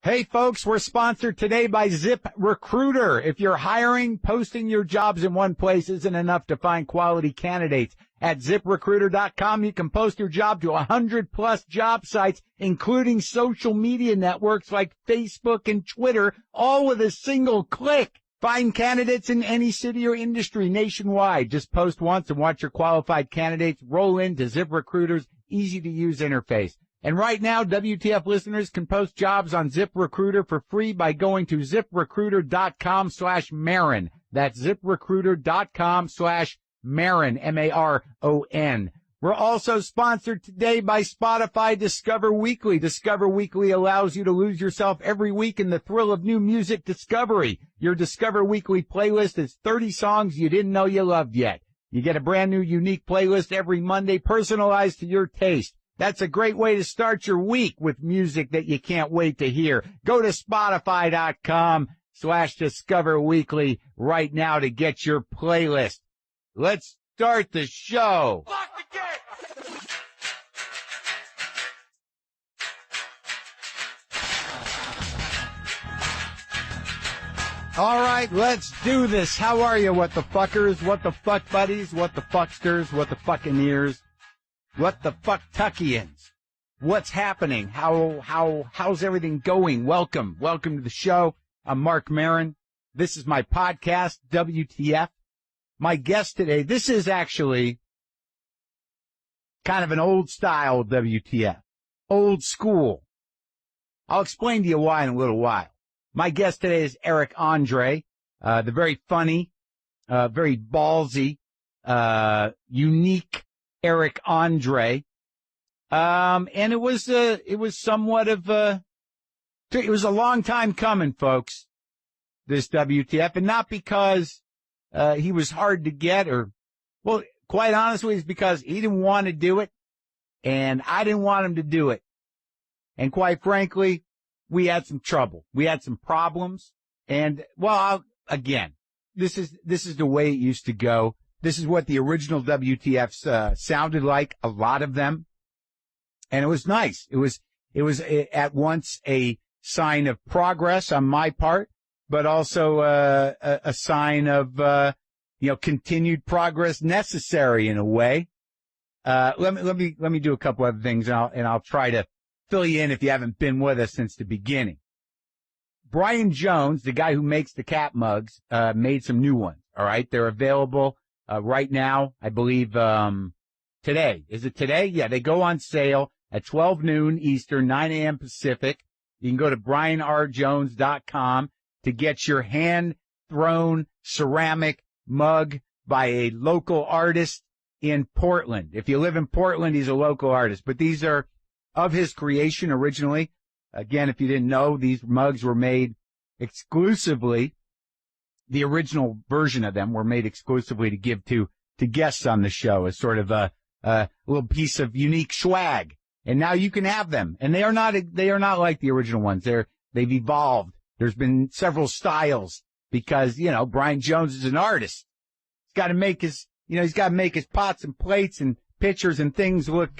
Hey, folks, we're sponsored today by ZipRecruiter. If you're hiring, posting your jobs in one place isn't enough to find quality candidates. At ZipRecruiter.com, you can post your job to 100-plus job sites, including social media networks like Facebook and Twitter, all with a single click. Find candidates in any city or industry nationwide. Just post once and watch your qualified candidates roll into ZipRecruiter's easy-to-use interface. And right now, WTF listeners can post jobs on ZipRecruiter for free by going to ZipRecruiter.com/Maron. That's ZipRecruiter.com/Maron, M-A-R-O-N. We're also sponsored today by Spotify Discover Weekly. Discover Weekly allows you to lose yourself every week in the thrill of new music discovery. Your Discover Weekly playlist is 30 songs you didn't know you loved yet. You get a brand new unique playlist every Monday, personalized to your taste. That's a great way to start your week with music that you can't wait to hear. Go to Spotify.com/Discover Weekly right now to get your playlist. Let's start the show. Lock the gate. All right, let's do this. How are you, what the fuckers, what the fuck buddies, what the fucksters, what the fuckineers? What the fuck Tuckians? What's happening? How's everything going? Welcome to the show. I'm Marc Maron. This is my podcast, WTF. My guest today, this is actually kind of an old style WTF. Old school. I'll explain to you why in a little while. My guest today is André, the very funny, very ballsy, unique André. And it was somewhat of it was a long time coming, folks, this WTF, and not because, he was hard to get quite honestly, it's because he didn't want to do it and I didn't want him to do it. And quite frankly, we had some trouble. We had some problems and, again, this is the way it used to go. This is what the original WTFs sounded like, a lot of them, and it was nice. It was at once a sign of progress on my part, but also a sign of continued progress necessary in a way. Let me do a couple other things, and I'll try to fill you in if you haven't been with us since the beginning. Brian Jones, the guy who makes the cat mugs, made some new ones. All right, they're available. Right now, I believe, today. Is it today? Yeah, they go on sale at 12 noon Eastern, 9 a.m. Pacific. You can go to brianrjones.com to get your hand-thrown ceramic mug by a local artist in Portland. If you live in Portland, he's a local artist. But these are of his creation originally. Again, if you didn't know, these mugs were made exclusively. The original version of them were made exclusively to give to guests on the show as sort of a little piece of unique swag. And now you can have them. And they are not like the original ones. They've evolved. There's been several styles because, Brian Jones is an artist. He's got to make his pots and plates and pictures and things look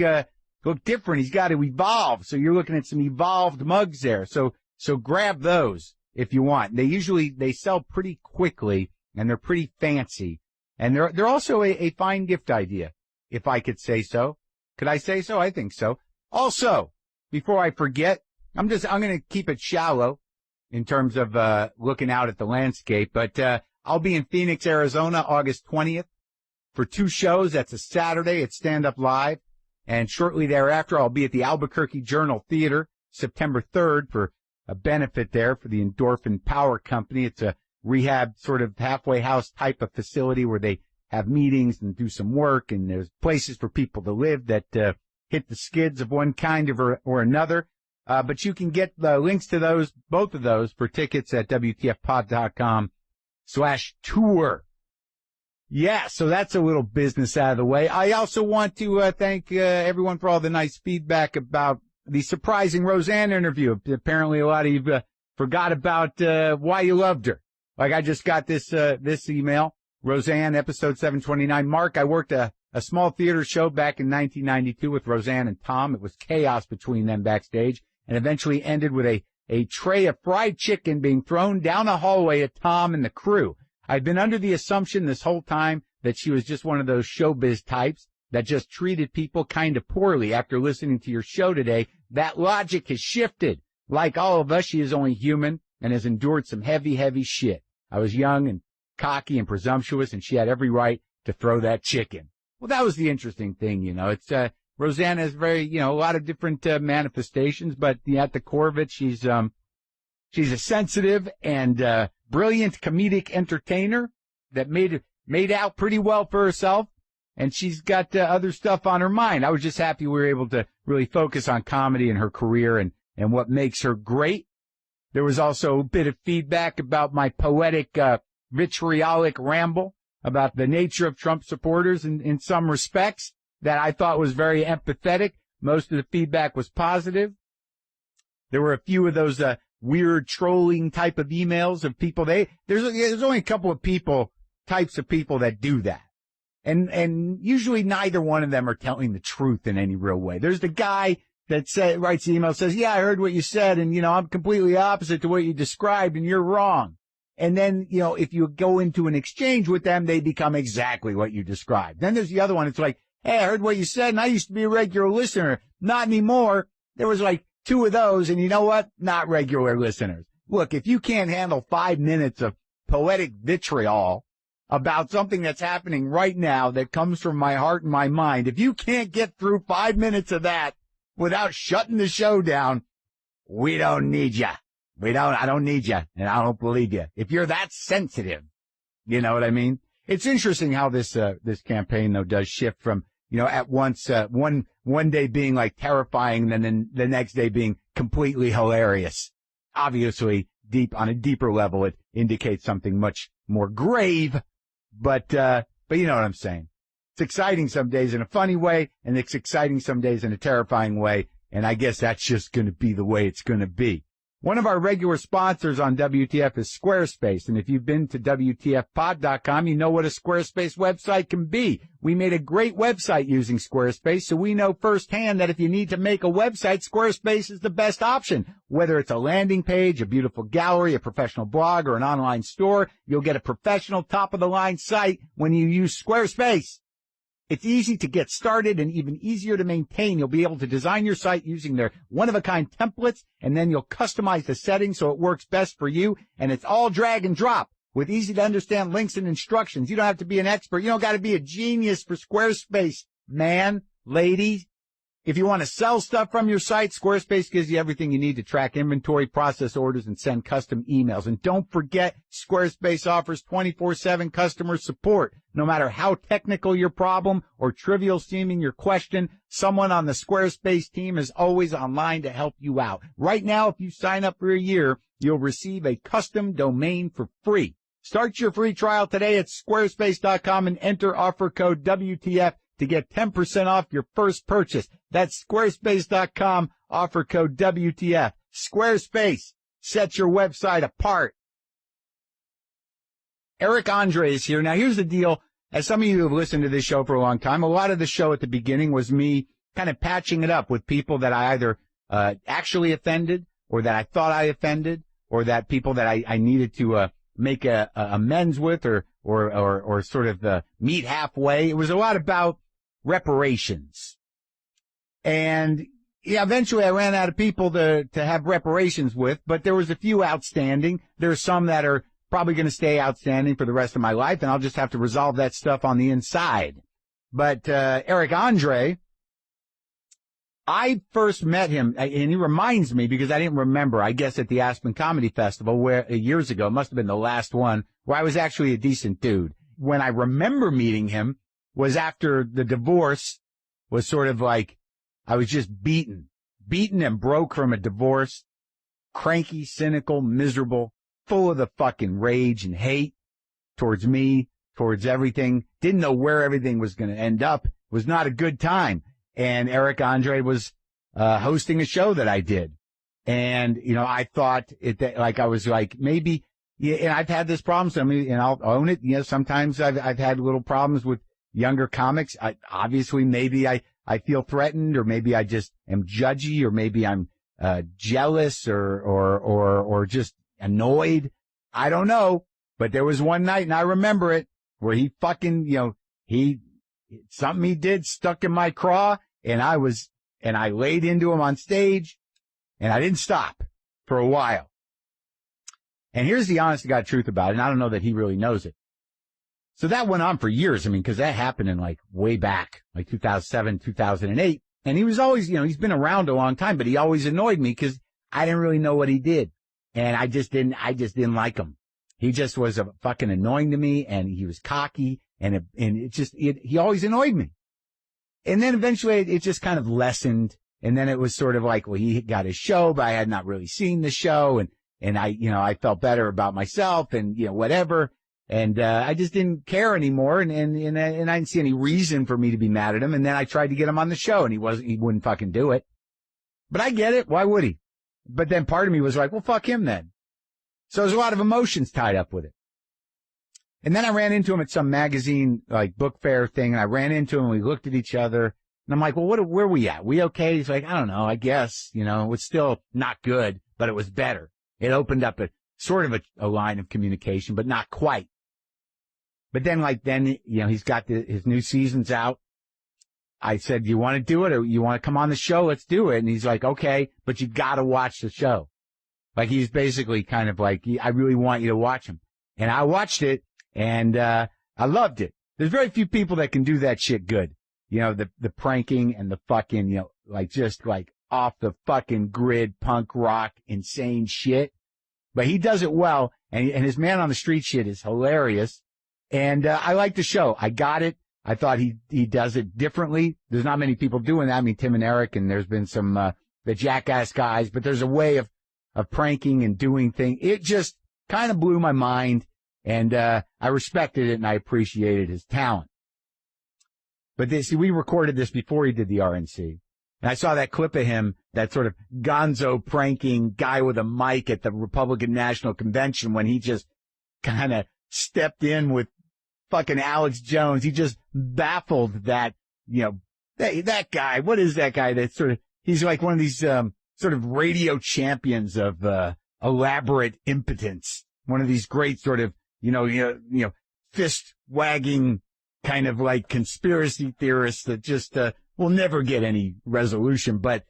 different. He's got to evolve. So you're looking at some evolved mugs there. So grab those if you want. They sell pretty quickly and they're pretty fancy. And they're also a fine gift idea, if I could say so. Could I say so? I think so. Also, before I forget, I'm going to keep it shallow in terms of, looking out at the landscape, but, I'll be in Phoenix, Arizona, August 20th for 2 shows. That's a Saturday at Stand Up Live. And shortly thereafter, I'll be at the Albuquerque Journal Theater, September 3rd for a benefit there for the Endorphin Power Company. It's a rehab sort of halfway house type of facility where they have meetings and do some work, and there's places for people to live that hit the skids of one kind or another. But you can get the links to both of those for tickets at WTFpod.com/tour. Yeah, so that's a little business out of the way. I also want to thank everyone for all the nice feedback about the surprising Roseanne interview. Apparently a lot of you forgot about why you loved her. Like I just got this email. Roseanne, episode 729. Mark, I worked a small theater show back in 1992 with Roseanne and Tom. It was chaos between them backstage and eventually ended with a a tray of fried chicken being thrown down a hallway at Tom and the crew. I'd been under the assumption this whole time that she was just one of those showbiz types that just treated people kind of poorly. After listening to your show today, that logic has shifted. Like all of us, she is only human and has endured some heavy, heavy shit. I was young and cocky and presumptuous, and she had every right to throw that chicken. Well, that was the interesting thing, you know. It's Rosanna has very, you know, a lot of different manifestations, but at the core of it, she's a sensitive and brilliant comedic entertainer that made out pretty well for herself, and she's got other stuff on her mind. I was just happy we were able to really focus on comedy and her career and what makes her great. There was also a bit of feedback about my poetic, vitriolic ramble about the nature of Trump supporters in some respects that I thought was very empathetic. Most of the feedback was positive. There were a few of those weird trolling type of emails of people. There's only a couple of types of people that do that. And usually neither one of them are telling the truth in any real way. There's the guy that writes the email, says, yeah, I heard what you said, and, you know, I'm completely opposite to what you described, and you're wrong. And then, you know, if you go into an exchange with them, they become exactly what you described. Then there's the other one. It's like, hey, I heard what you said, and I used to be a regular listener. Not anymore. There was like 2 of those, and you know what? Not regular listeners. Look, if you can't handle 5 minutes of poetic vitriol about something that's happening right now that comes from my heart and my mind, if you can't get through 5 minutes of that without shutting the show down, we don't need you. I don't need you, and I don't believe you. If you're that sensitive, you know what I mean? It's interesting how this campaign, though, does shift from, you know, at once, one day being like terrifying, and then the next day being completely hilarious. Obviously, on a deeper level, it indicates something much more grave, but you know what I'm saying. It's exciting some days in a funny way, and it's exciting some days in a terrifying way, and I guess that's just going to be the way it's going to be. One of our regular sponsors on WTF is Squarespace, and if you've been to WTFpod.com, you know what a Squarespace website can be. We made a great website using Squarespace, so we know firsthand that if you need to make a website, Squarespace is the best option. Whether it's a landing page, a beautiful gallery, a professional blog, or an online store, you'll get a professional top-of-the-line site when you use Squarespace. It's easy to get started and even easier to maintain. You'll be able to design your site using their one-of-a-kind templates, and then you'll customize the settings so it works best for you, and it's all drag and drop with easy-to-understand links and instructions. You don't have to be an expert. You don't got to be a genius for Squarespace, man, lady. If you want to sell stuff from your site, Squarespace gives you everything you need to track inventory, process orders, and send custom emails. And don't forget, Squarespace offers 24/7 customer support. No matter how technical your problem or trivial seeming your question, someone on the Squarespace team is always online to help you out. Right now, if you sign up for a year, you'll receive a custom domain for free. Start your free trial today at squarespace.com and enter offer code WTF to get 10% off your first purchase. That's squarespace.com, offer code WTF. Squarespace, set your website apart. Eric André is here. Now, here's the deal. As some of you have listened to this show for a long time, a lot of the show at the beginning was me kind of patching it up with people that I either actually offended, or that I thought I offended, or that people that I needed to make amends with, or sort of meet halfway. It was a lot about reparations. And yeah, eventually I ran out of people to have reparations with, but there was a few outstanding. There's some that are probably going to stay outstanding for the rest of my life, and I'll just have to resolve that stuff on the inside. But Eric André, I first met him, and he reminds me, because I didn't remember, I guess at the Aspen Comedy Festival where years ago, it must have been the last one, where I was actually a decent dude. When I remember meeting him was after the divorce was sort of like, I was just beaten and broke from a divorce, cranky, cynical, miserable, full of the fucking rage and hate towards me, towards everything. Didn't know where everything was going to end up. It was not a good time. And Eric André was hosting a show that I did. And, you know, I thought I was like, maybe, yeah, and I've had this problem, and I'll own it. You know, sometimes I've had little problems with younger comics. Obviously, maybe I feel threatened, or maybe I just am judgy, or maybe I'm jealous or just annoyed. I don't know. But there was one night, and I remember it, where he fucking, something he did stuck in my craw, and I laid into him on stage, and I didn't stop for a while. And here's the honest to God truth about it, and I don't know that he really knows it. So that went on for years. I mean, because that happened in like way back, like 2007, 2008. And he was always, he's been around a long time, but he always annoyed me because I didn't really know what he did. And I just didn't like him. He just was fucking annoying to me, and he was cocky, and he always annoyed me. And then eventually it just kind of lessened. And then it was sort of like, well, he got his show, but I had not really seen the show. And I felt better about myself and, whatever. And, I just didn't care anymore. And I didn't see any reason for me to be mad at him. And then I tried to get him on the show, and he wouldn't fucking do it. But I get it. Why would he? But then part of me was like, well, fuck him then. So there's a lot of emotions tied up with it. And then I ran into him at some magazine, like book fair thing. And I ran into him, and we looked at each other. And I'm like, well, where are we at? We okay? He's like, I don't know. I guess, it was still not good, but it was better. It opened up a line of communication, but not quite. But then, he's got his new season's out. I said, you want to do it, or you want to come on the show? Let's do it. And he's like, okay, but you got to watch the show. Like, he's basically kind of like, I really want you to watch him. And I watched it, and I loved it. There's very few people that can do that shit good. The pranking and the fucking, just like off the fucking grid punk rock insane shit. But he does it well, and his man on the street shit is hilarious. And I like the show. I got it. I thought he does it differently. There's not many people doing that. I mean, Tim and Eric, and there's been some the Jackass guys, but there's a way of pranking and doing things. It just kind of blew my mind, and I respected it, and I appreciated his talent. But we recorded this before he did the RNC. And I saw that clip of him, that sort of gonzo pranking guy with a mic at the Republican National Convention, when he just kind of stepped in with fucking Alex Jones. He just baffled that, that guy. What is that guy that he's like one of these sort of radio champions of elaborate impotence. One of these great sort of, fist wagging kind of like conspiracy theorists that just will never get any resolution. But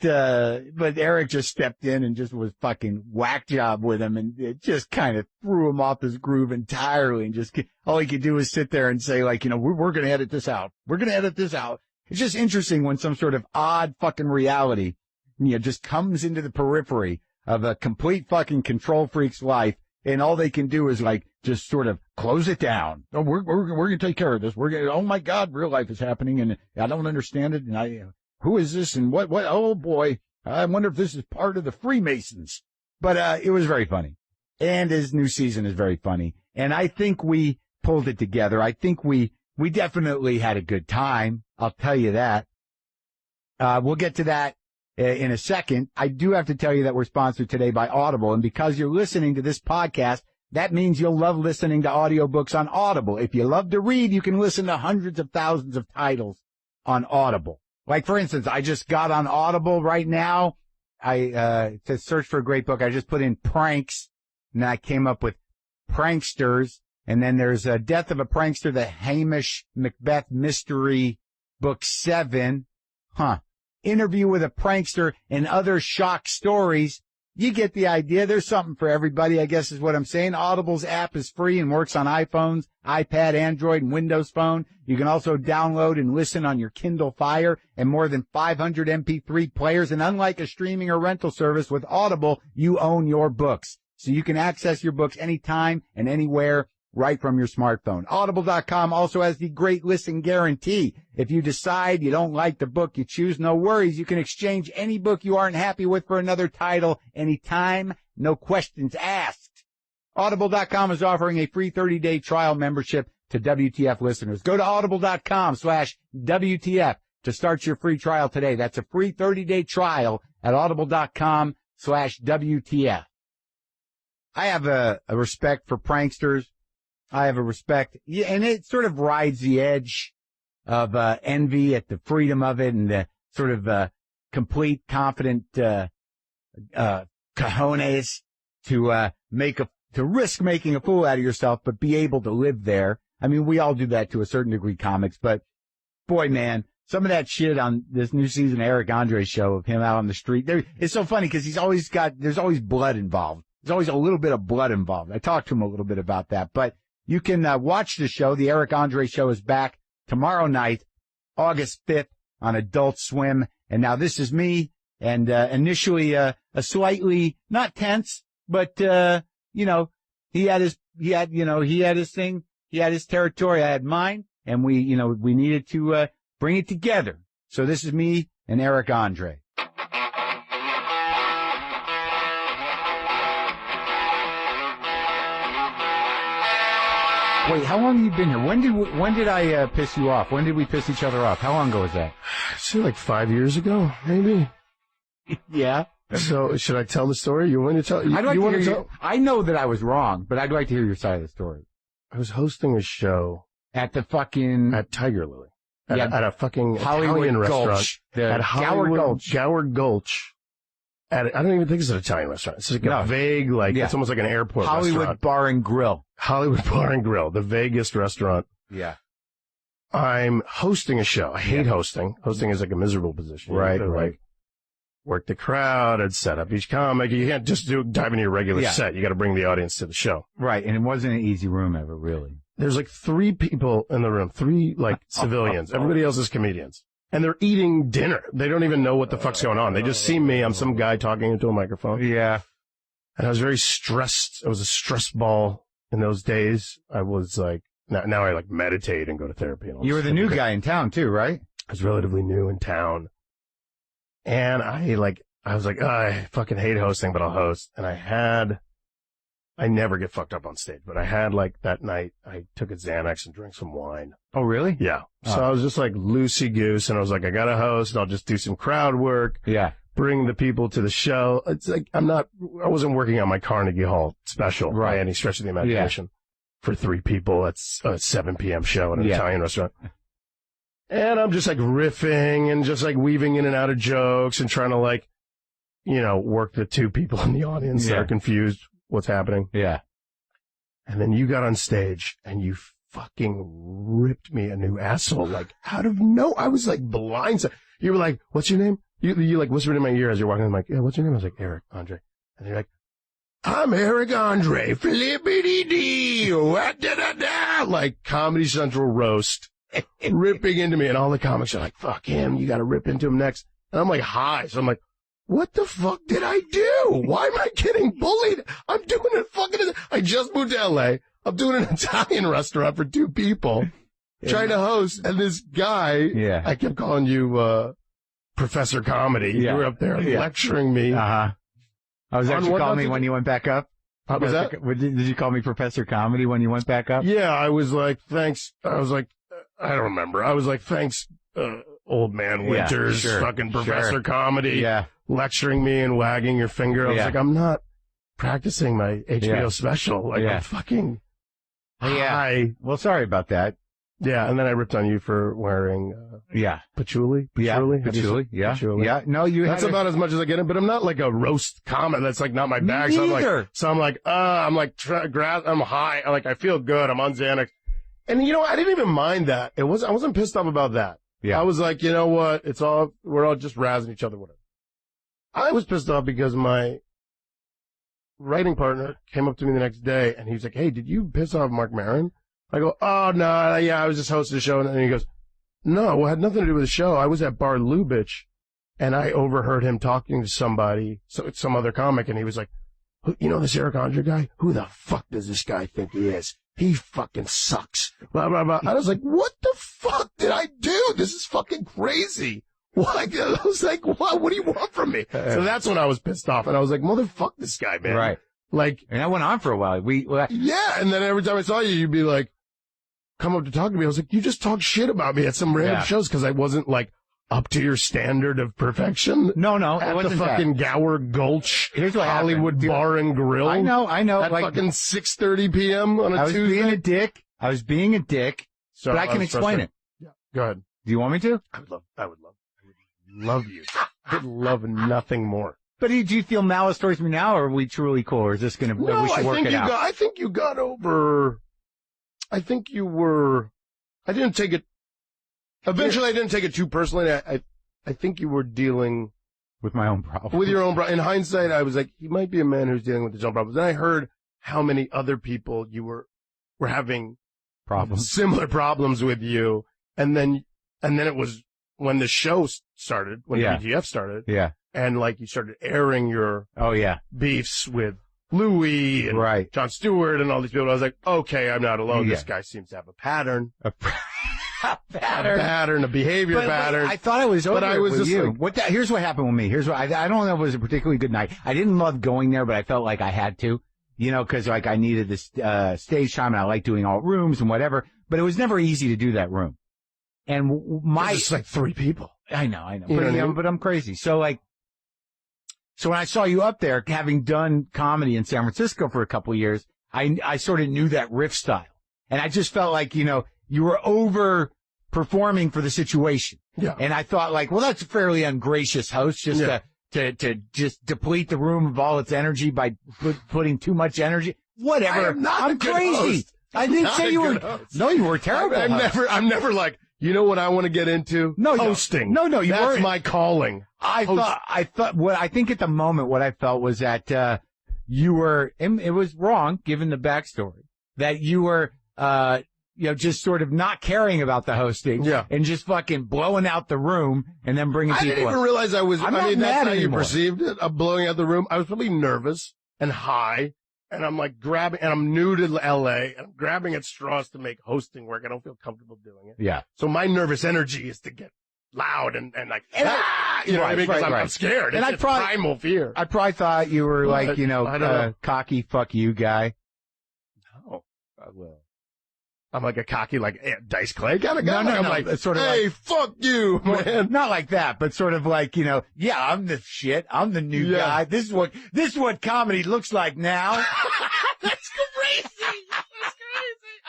Eric just stepped in and just was fucking whack job with him, and it just kind of threw him off his groove entirely. And just all he could do was sit there and say, like, we're going to edit this out. We're going to edit this out. It's just interesting when some sort of odd fucking reality, just comes into the periphery of a complete fucking control freak's life, and all they can do is like just sort of close it down. Oh, we're going to take care of this. Oh my God, real life is happening, and I don't understand it, and who is this, and what, oh boy, I wonder if this is part of the Freemasons. But it was very funny. And his new season is very funny. And I think we pulled it together. I think we definitely had a good time. I'll tell you that. We'll get to that in a second. I do have to tell you that we're sponsored today by Audible. And because you're listening to this podcast, that means you'll love listening to audiobooks on Audible. If you love to read, you can listen to hundreds of thousands of titles on Audible. Like, for instance, I just got on Audible right now. To search for a great book, I just put in pranks, and then I came up with pranksters. And then there's Death of a Prankster, the Hamish Macbeth Mystery, Book 7. Interview with a Prankster and Other Shock Stories. You get the idea. There's something for everybody, I guess is what I'm saying. Audible's app is free and works on iPhones, iPad, Android, and Windows Phone. You can also download and listen on your Kindle Fire and more than 500 MP3 players. And unlike a streaming or rental service, with Audible, you own your books. So you can access your books anytime and anywhere right from your smartphone. Audible.com also has the great listen guarantee. If you decide you don't like the book you choose, no worries. You can exchange any book you aren't happy with for another title anytime, no questions asked. Audible.com is offering a free 30-day trial membership to WTF listeners. Go to audible.com/WTF to start your free trial today. That's a free 30-day trial at audible.com/WTF. I have a respect for pranksters. I have a respect, and it sort of rides the edge of envy at the freedom of it and the sort of complete, confident, cojones to risk making a fool out of yourself, but be able to live there. I mean, we all do that to a certain degree, comics, but boy, man, some of that shit on this new season of Eric Andre's show of him out on the street, it's so funny because there's always blood involved. There's always a little bit of blood involved. I talked to him a little bit about that, but you can watch the show. The Eric Andre show is back tomorrow night, August 5th on Adult Swim. And now this is me. And initially a slightly not tense, but he had his thing, he had his territory, I had mine, and we needed to bring it together. So this is me and Eric Andre. Wait, how long have you been here? When did I piss you off? When did we piss each other off? How long ago was that? I'd say like 5 years ago, maybe. Yeah. So should I tell the story? You want to tell? I know that I was wrong, but I'd like to hear your side of the story. I was hosting a show at the Tiger Lily. At a fucking Hollywood Italian Gulch, restaurant. At Gower Gulch. I don't even think it's an Italian restaurant. It's like a vague, it's almost like an airport Hollywood restaurant. Bar and Grill. Hollywood Bar and Grill, the vaguest restaurant. Yeah. I'm hosting a show. I hate hosting. Hosting is like a miserable position. Right. Like, work the crowd and set up each comic. You can't just dive into your regular set. You got to bring the audience to the show. Right. And it wasn't an easy room ever, really. There's like 3 people in the room, 3 civilians. Everybody else is comedians. And they're eating dinner. They don't even know what the fuck's going on. They just see me. I'm some guy talking into a microphone. Yeah. And I was very stressed. I was a stress ball in those days. I was like, now I meditate and go to therapy. And all you were the new guy in town too, right? I was relatively new in town. And I was like, I fucking hate hosting, but I'll host. And I never get fucked up on stage, but I had that night, I took a Xanax and drank some wine. Oh, really? Yeah. So I was just loosey-goose, and I was like, I got to host, and I'll just do some crowd work. Yeah. Bring the people to the show. It's like, I wasn't working on my Carnegie Hall special by any stretch of the imagination. For 3 people, it's a 7 p.m. show at an Italian restaurant. And I'm just riffing and just weaving in and out of jokes and trying to work the 2 people in the audience that are confused what's happening. Yeah. And then you got on stage and you fucking ripped me a new asshole. Out of no, I was blindsided. You were like, what's your name? You whispered in my ear as you're walking. I'm like, yeah, what's your name? I was like, Eric Andre. And you're like, I'm Eric Andre. Flippity-dee. Da-da-da. Comedy Central roast. Ripping into me. And all the comics are like, fuck him. You got to rip into him next. And I'm high. So I'm like, what the fuck did I do? Why am I getting bullied? I'm doing it I just moved to L.A. I'm doing an Italian restaurant for 2 people, trying to host, and this guy, I kept calling you, Professor Comedy. You were up there lecturing me. Uh-huh. I was actually calling me when you went back up. Was that? Did you call me Professor Comedy when you went back up? Yeah, I was like, thanks. I was like, I don't remember. I was like, thanks, Old Man Winters, fucking Professor Comedy. Yeah. Lecturing me and wagging your finger. I was like, I'm not practicing my HBO special. I'm fucking high. Well, sorry about that. Yeah, and then I ripped on you for wearing patchouli. Patchouli. Yeah. Patchouli. Yeah. No, that's about as much as I get it, but I'm not a roast comment. That's not my bag. Me so neither. I'm high. I feel good. I'm on Xanax. And I didn't even mind that. I wasn't pissed off about that. Yeah. I was like, you know what? We're all just razzing each other, whatever. I was pissed off because my writing partner came up to me the next day and he was like, hey, did you piss off Marc Maron? I go, oh, no, I was just hosting a show. And he goes, no, it had nothing to do with the show. I was at Bar Lubitsch and I overheard him talking to somebody, some other comic, and he was like, this Eric Andre guy? Who the fuck does this guy think he is? He fucking sucks. Blah, blah, blah. I was like, what the fuck did I do? This is fucking crazy. I was like, what do you want from me? So that's when I was pissed off. And I was like, motherfuck this guy, man. Right. And that went on for a while. Yeah. And then every time I saw you, you'd be like, come up to talk to me. I was like, you just talk shit about me at some random shows because I wasn't up to your standard of perfection. No, at it wasn't the fucking Gower Gulch Here's what Hollywood happened. Bar and Grill. I know. At fucking 6:30 p.m. on a Tuesday. I was being a dick, but I can explain it. Yeah. Go ahead. Do you want me to? I would love you. I love nothing more. But do you feel malice towards me now, or are we truly cool, or is this going to, No, we should work it out? I think you got over, I think you were, I didn't take it, eventually I didn't take it too personally. I think you were dealing with my own problem. With your own problem. In hindsight, I was like, he might be a man who's dealing with his own problems. Then I heard how many other people you were having problems, similar problems with you. And then it was when the show started, when WTF started. Yeah. And like you started airing your beefs with Louis and Jon Stewart and all these people. I was like, okay, I'm not alone. Yeah. This guy seems to have a pattern. A behavior pattern. I thought I was over. But I was just you. Like, here's what happened with me. Here's what I don't know if it was a particularly good night. I didn't love going there, but I felt like I had to, because like I needed this stage time, and I like doing all rooms and whatever. But it was never easy to do that room. And it's like 3 people. I know. But I'm crazy. So when I saw you up there, having done comedy in San Francisco for a couple of years, I sort of knew that riff style, and I just felt like you were over performing for the situation. Yeah. And I thought like, well, that's a fairly ungracious host just to just deplete the room of all its energy by putting too much energy. Whatever. I'm crazy. Host. I didn't say you were. Host. No, you were terrible. I'm never like, you know what I want to get into? No, hosting. No, you That's weren't. my calling. I thought what I think at the moment what I felt was that you were, and it was wrong given the backstory, that you were just sort of not caring about the hosting and just fucking blowing out the room and then bringing people. I didn't even realize I was. I'm not mad that's how anymore. You perceived it. I'm blowing out the room. I was probably nervous and high, and I'm like grabbing, and I'm new to LA, and I'm grabbing at straws to make hosting work. I don't feel comfortable doing it. Yeah. So my nervous energy is to get loud and like, you know what I mean? Because I'm scared. It's primal fear. I probably thought you were like, I don't know. cocky fuck you guy. No. I'm like a cocky, like Dice Clay kind of guy. No. I'm like, sort of hey, fuck you, man. Not like that, but sort of like, I'm the shit. I'm the new guy. This is what comedy looks like now. That's crazy.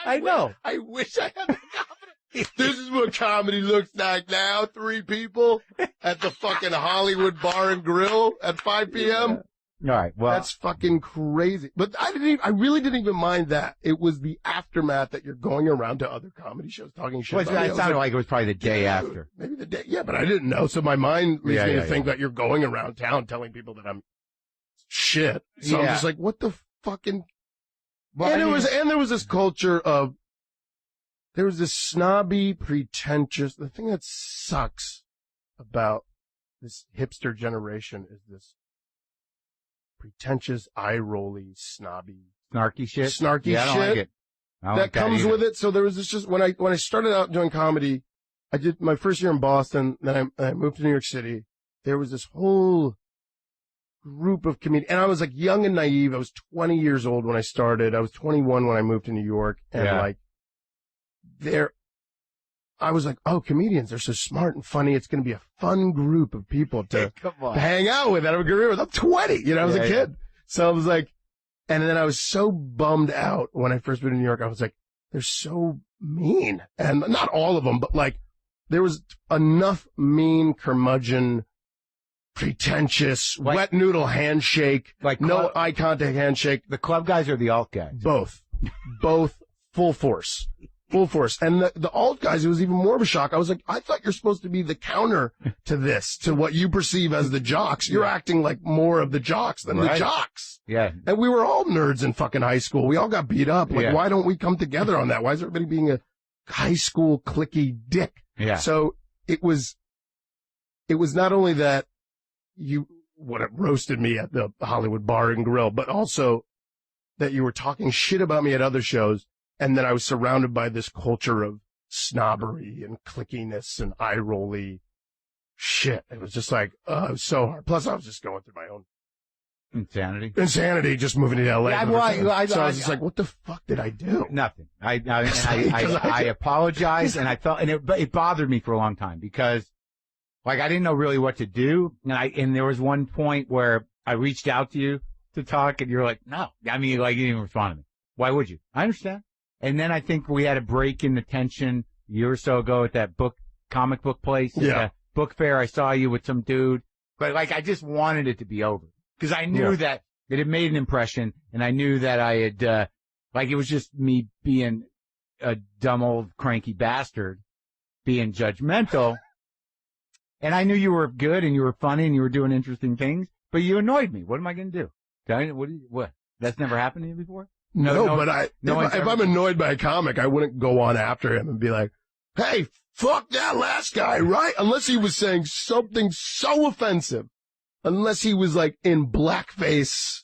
I know. I wish I had the confidence. This is what comedy looks like now. 3 people at the fucking Hollywood Bar and Grill at 5 p.m. Yeah. All right. Well, that's fucking crazy. But I really didn't even mind that. It was the aftermath that you're going around to other comedy shows talking shit. It sounded like it was probably the day after. Maybe the day. Yeah, but I didn't know. So my mind leads me to think that you're going around town telling people that I'm shit. So I'm just like, what the fucking. Well, and there was this culture of. There was this snobby, pretentious. The thing that sucks about this hipster generation is this pretentious, eye-rolly, snobby, snarky shit. I don't like it. That comes with it. So there was this just when I started out doing comedy, I did my first year in Boston. Then I moved to New York City. There was this whole group of comedians, and I was like young and naive. I was 20 years old when I started. I was 21 when I moved to New York, and I was like, oh, comedians, they're so smart and funny. It's going to be a fun group of people to hang out with, and have a career with. I'm 20, I was a kid. So I was like, and then I was so bummed out when I first moved to New York. I was like, they're so mean. And not all of them, but like, there was enough mean, curmudgeon, pretentious, wet noodle handshake, like no eye contact handshake. The club guys or the alt guys? Both full force. Full force. And the alt guys, it was even more of a shock. I was like, I thought you're supposed to be the counter to this, to what you perceive as the jocks. You're acting like more of the jocks than the jocks. Yeah. And we were all nerds in fucking high school. We all got beat up. Like, why don't we come together on that? Why is everybody being a high school cliquey dick? Yeah. So it was not only that you would have roasted me at the Hollywood Bar and Grill, but also that you were talking shit about me at other shows. And then I was surrounded by this culture of snobbery and clickiness and eye-rolly shit. It was just like, it was so hard. Plus, I was just going through my own insanity, just moving to L.A. Yeah, so I was just like, what the fuck did I do? Nothing. I apologized, and I felt, and it bothered me for a long time because, like, I didn't know really what to do. And there was one point where I reached out to you to talk, and you're like, no. I mean, like, you didn't even respond to me. Why would you? I understand. And then I think we had a break in the tension a year or so ago at that comic book place. At the book fair. I saw you with some dude, But like, I just wanted it to be over because I knew that it had made an impression, and I knew that I had, like, it was just me being a dumb old cranky bastard, being judgmental. And I knew you were good and you were funny and you were doing interesting things, but you annoyed me. What am I going to do? What? That's never happened to you before? No, but if I'm annoyed by a comic, I wouldn't go on after him and be like, hey, fuck that last guy, right? Unless he was saying something so offensive. Unless he was like in blackface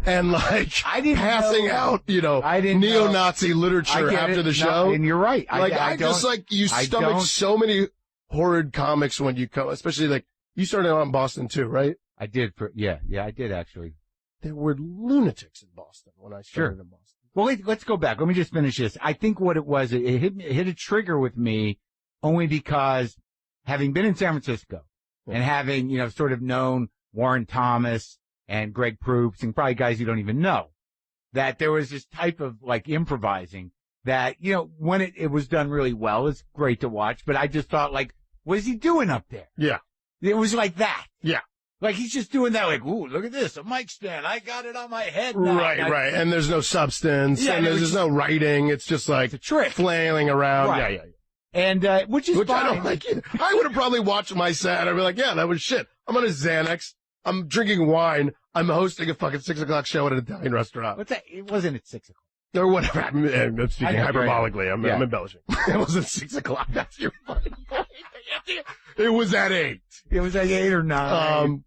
and like passing out, neo-Nazi literature after the show. And you're right. You stomach so many horrid comics when you come, especially like you started out in Boston too, right? I did. I did actually. There were lunatics in Boston when I started in Boston. Well, let's go back. Let me just finish this. I think what it was, it hit a trigger with me only because having been in San Francisco and having, sort of known Warren Thomas and Greg Proops and probably guys you don't even know, that there was this type of like improvising that, when it was done really well, it's great to watch, but I just thought like, what is he doing up there? Yeah. It was like that. Yeah. Like he's just doing that, like, ooh, look at this, a mic stand. I got it on my head now. Right. And there's no substance, and there's no writing. It's just like a trick. Flailing around. Right. Yeah. And which is fine. I don't like either. I would have probably watched my set, and I'd be like, yeah, that was shit. I'm on a Xanax. I'm drinking wine. I'm hosting a fucking 6 o'clock show at an Italian restaurant. What's that? It wasn't at 6 o'clock. Or whatever. I'm speaking hyperbolically. I'm embellishing. It wasn't 6 o'clock. That's your fucking point. It was at 8. It was at 8 or 9.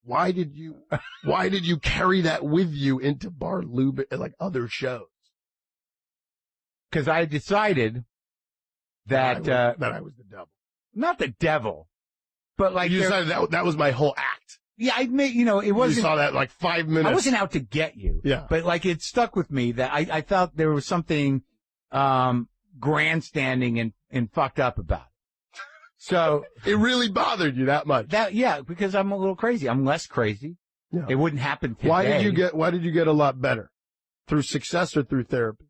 Why did you carry that with you into Bar Lube and like other shows? Because I decided that I was the devil. Not the devil, but like you decided that was my whole act. Yeah, I made, it wasn't. You saw that like 5 minutes. I wasn't out to get you. Yeah. But like it stuck with me that I felt there was something grandstanding and fucked up about it. So it really bothered you that much. Because I'm a little crazy. I'm less crazy. Yeah. It wouldn't happen today. Why did you get a lot better? Through success or through therapy?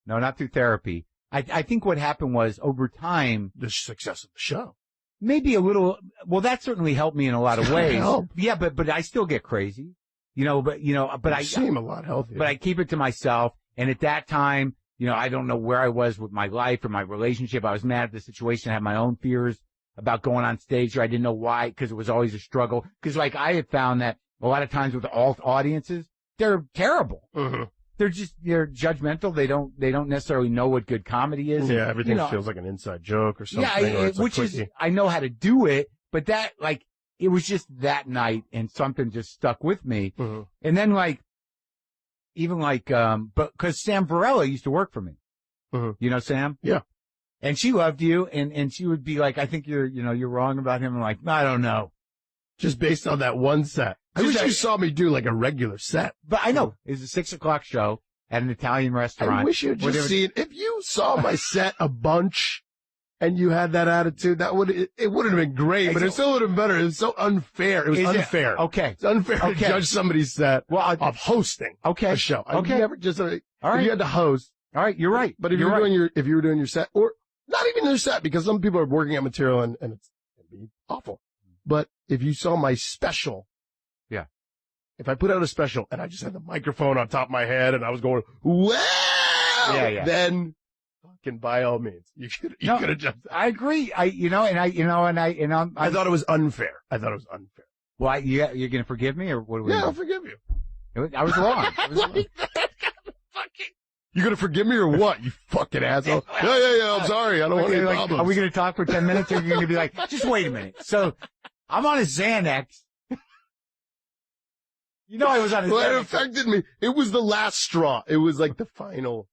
No, not through therapy. I think what happened was over time, the success of the show. Maybe a little. Well, that certainly helped me in a lot of ways. Yeah, but I still get crazy. But I seem a lot healthier. But I keep it to myself. And at that time, I don't know where I was with my life or my relationship. I was mad at the situation. I had my own fears about going on stage. Or I didn't know why, because it was always a struggle. Because like I had found that a lot of times with alt audiences, they're terrible. Mm-hmm. They're judgmental. They don't necessarily know what good comedy is. Yeah, everything feels like an inside joke or something. Yeah, I know how to do it, but that like it was just that night and something just stuck with me. Mm-hmm. And then but because Sam Varela used to work for me. Mm-hmm. You know Sam? Yeah. And she loved you, and she would be like, I think you're wrong about him. I'm like, I don't know. Just based on that one set. I wish you saw me do like a regular set. But I know. It was a 6 o'clock show at an Italian restaurant. I wish you'd just seen, if you saw my set a bunch and you had that attitude, it would have been great, but it still would have been better. It was so unfair. It was unfair. Okay. It's unfair to judge somebody's set of hosting a show. Okay. Never just, if you had to host. All right, you're right. But if you were doing your set, or not even your set, because some people are working at material and it'd be awful. But if you saw my special, if I put out a special and I just had the microphone on top of my head and I was going, wow, then fucking by all means, you could have jumped. I agree. I thought it was unfair. Well, you're going to forgive me or what? I'll forgive you. I was wrong. You going to forgive me or what, you fucking asshole? Yeah. I'm sorry. I don't want any problems. Are we going to talk for 10 minutes or are you going to be like, just wait a minute. So I'm on a Xanax. I was on a Xanax. Well, it affected me. It was the last straw. It was like the final.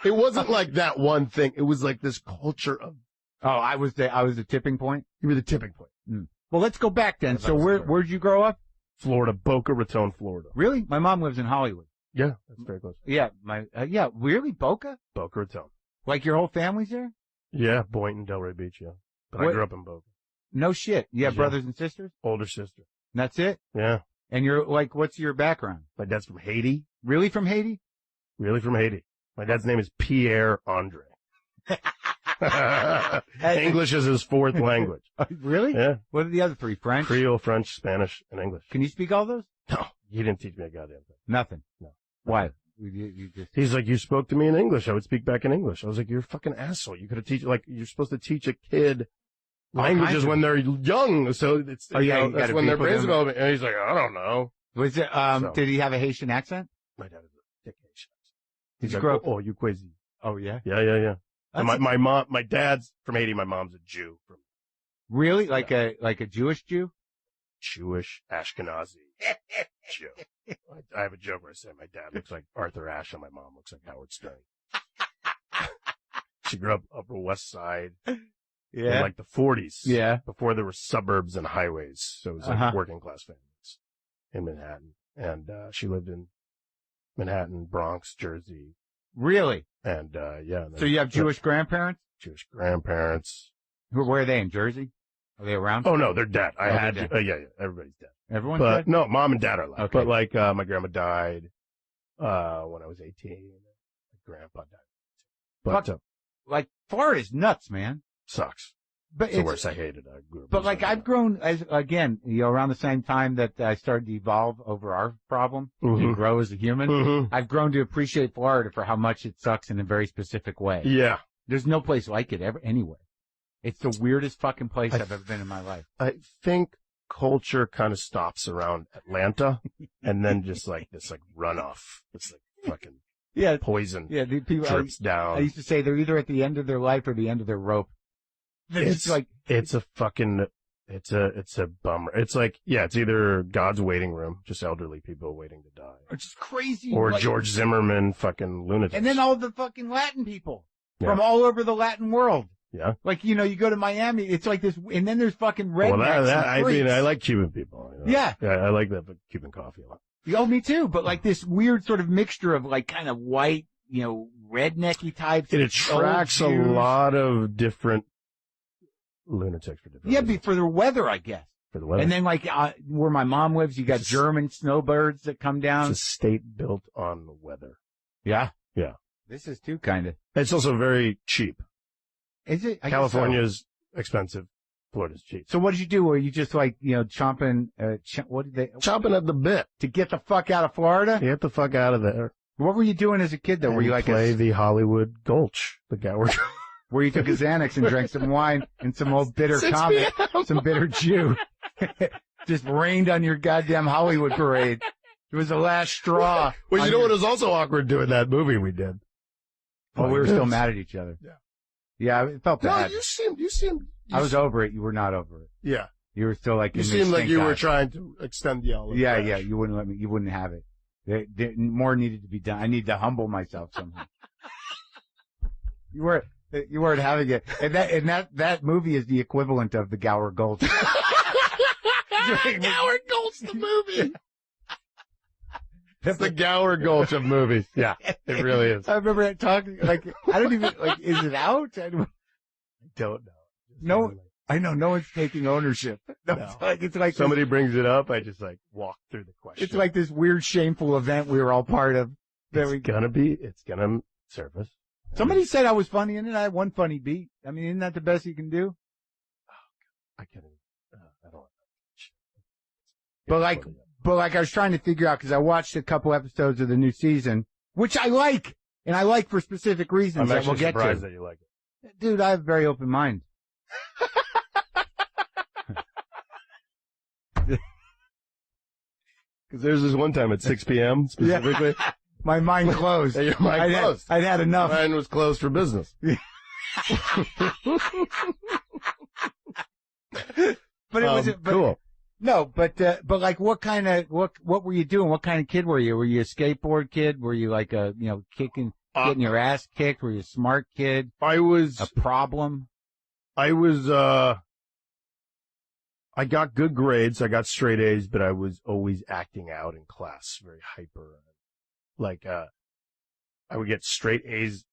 It wasn't like that one thing. It was like this culture of. Oh, I was the tipping point? You were the tipping point. Mm. Well, let's go back then. So where'd you grow up? Florida, Boca Raton, Florida. Really? My mom lives in Hollywood. Yeah, that's very close. Yeah, really? Boca Raton. Like your whole family's there? Yeah, Boynton, Delray Beach, yeah. But I grew up in Boca. No shit. You have brothers and sisters? Older sister. And that's it? Yeah. And you're like, what's your background? My dad's from Haiti. Really from Haiti? Really from Haiti. My dad's name is Pierre André. English is his fourth language. Really? Yeah. What are the other three? French? Creole, French, Spanish, and English. Can you speak all those? No, he didn't teach me a goddamn thing. Nothing. No. Why? You just... He's like, you spoke to me in English. I would speak back in English. I was like, you're a fucking asshole. You could have like, you're supposed to teach a kid languages when they're young. So it's, that's when their brains develop. And he's like, I don't know. Was it, did he have a Haitian accent? My dad is a thick Haitian accent. Did you grow up? Oh, you crazy. Oh, yeah? Yeah. And my dad's from Haiti. My mom's a Jew. Really? Like a Jewish Jew? Jewish Ashkenazi Jew. I have a joke where I say my dad looks like Arthur Ashe and my mom looks like Howard Stern. She grew up Upper West Side. Yeah. In like the 40s. Yeah. Before there were suburbs and highways. So it was like working class families in Manhattan. And she lived in Manhattan, Bronx, Jersey. Really? And yeah. So you have Jewish grandparents? Jewish grandparents. Where are they, in Jersey? Are they around? Oh, no, they're dead. Yeah, everybody's dead. Everyone's dead? No, mom and dad are alive. Okay. But like, my grandma died, when I was 18. My grandpa died. But, like, Florida's nuts, man. Sucks. But it's the worst. I hated it. But like, I've grown, again, around the same time that I started to evolve over our problem, to grow as a human, I've grown to appreciate Florida for how much it sucks in a very specific way. Yeah. There's no place like it anywhere. It's the weirdest fucking place I've ever been in my life. I think culture kind of stops around Atlanta, and then just like this like runoff. It's like fucking poison. Yeah, the people drips down. I used to say they're either at the end of their life or the end of their rope. It's like it's a bummer. It's like it's either God's waiting room, just elderly people waiting to die, which is crazy, or George Zimmerman fucking lunatics, and then all the fucking Latin people from all over the Latin world. Yeah. Like, you go to Miami, it's like this, and then there's fucking rednecks. Well, I mean, I like Cuban people. Yeah. I like that Cuban coffee a lot. Oh, me too. But like this weird sort of mixture of like kind of white, rednecky types. It attracts a lot of different lunatics for different reasons. For the weather, I guess. For the weather. And then like, where my mom lives, you got German snowbirds that come down. It's a state built on the weather. Yeah. Yeah. This is too kind of. It's also very cheap. Is it? California's expensive. Florida's cheap. So what did you do? Were you just like, chomping, chomping at the bit. To get the fuck out of Florida? Get the fuck out of there. What were you doing as a kid though? Were you like play the Hollywood Gulch, the Gower? Where you took a Xanax and drank some wine and some old bitter comic, some bitter Jew. Just rained on your goddamn Hollywood parade. It was the last straw. Well, you know what was also awkward doing that movie we did? Oh, we were still mad at each other. Yeah. Yeah, it felt bad. No, you seemed. I was over it. You were not over it. Yeah. You were still like. You seemed like you were trying to extend the olive. Yeah. You wouldn't let me. You wouldn't have it. More needed to be done. I need to humble myself somehow. You weren't having it, and that movie is the equivalent of the Gower Gulch. Gower Gulch, the movie. It's the Gower Gulch of movies. Yeah, it really is. I remember talking, like, I don't even, like, is it out? I don't know. No, I know, no one's taking ownership. No. It's like somebody brings it up, I just, like, walk through the question. It's like this weird, shameful event we were all part of. It's gonna surface. Somebody said I was funny in it. I had one funny beat. I mean, isn't that the best you can do? Oh, God. I can't even, I don't. But like I was trying to figure out, because I watched a couple episodes of the new season, which I like, and I like for specific reasons that we'll get to. I'm surprised that you like it. Dude, I have a very open mind. Because there's this one time at 6 p.m. specifically. Yeah. My mind closed. Your mind closed. I'd had enough. Mine was closed for business. But it wasn't cool. No, but like, what were you doing? What kind of kid were you? Were you a skateboard kid? Were you like getting your ass kicked? Were you a smart kid? I was a problem. I was, I got good grades. I got straight A's, but I was always acting out in class, very hyper. Like, I would get straight A's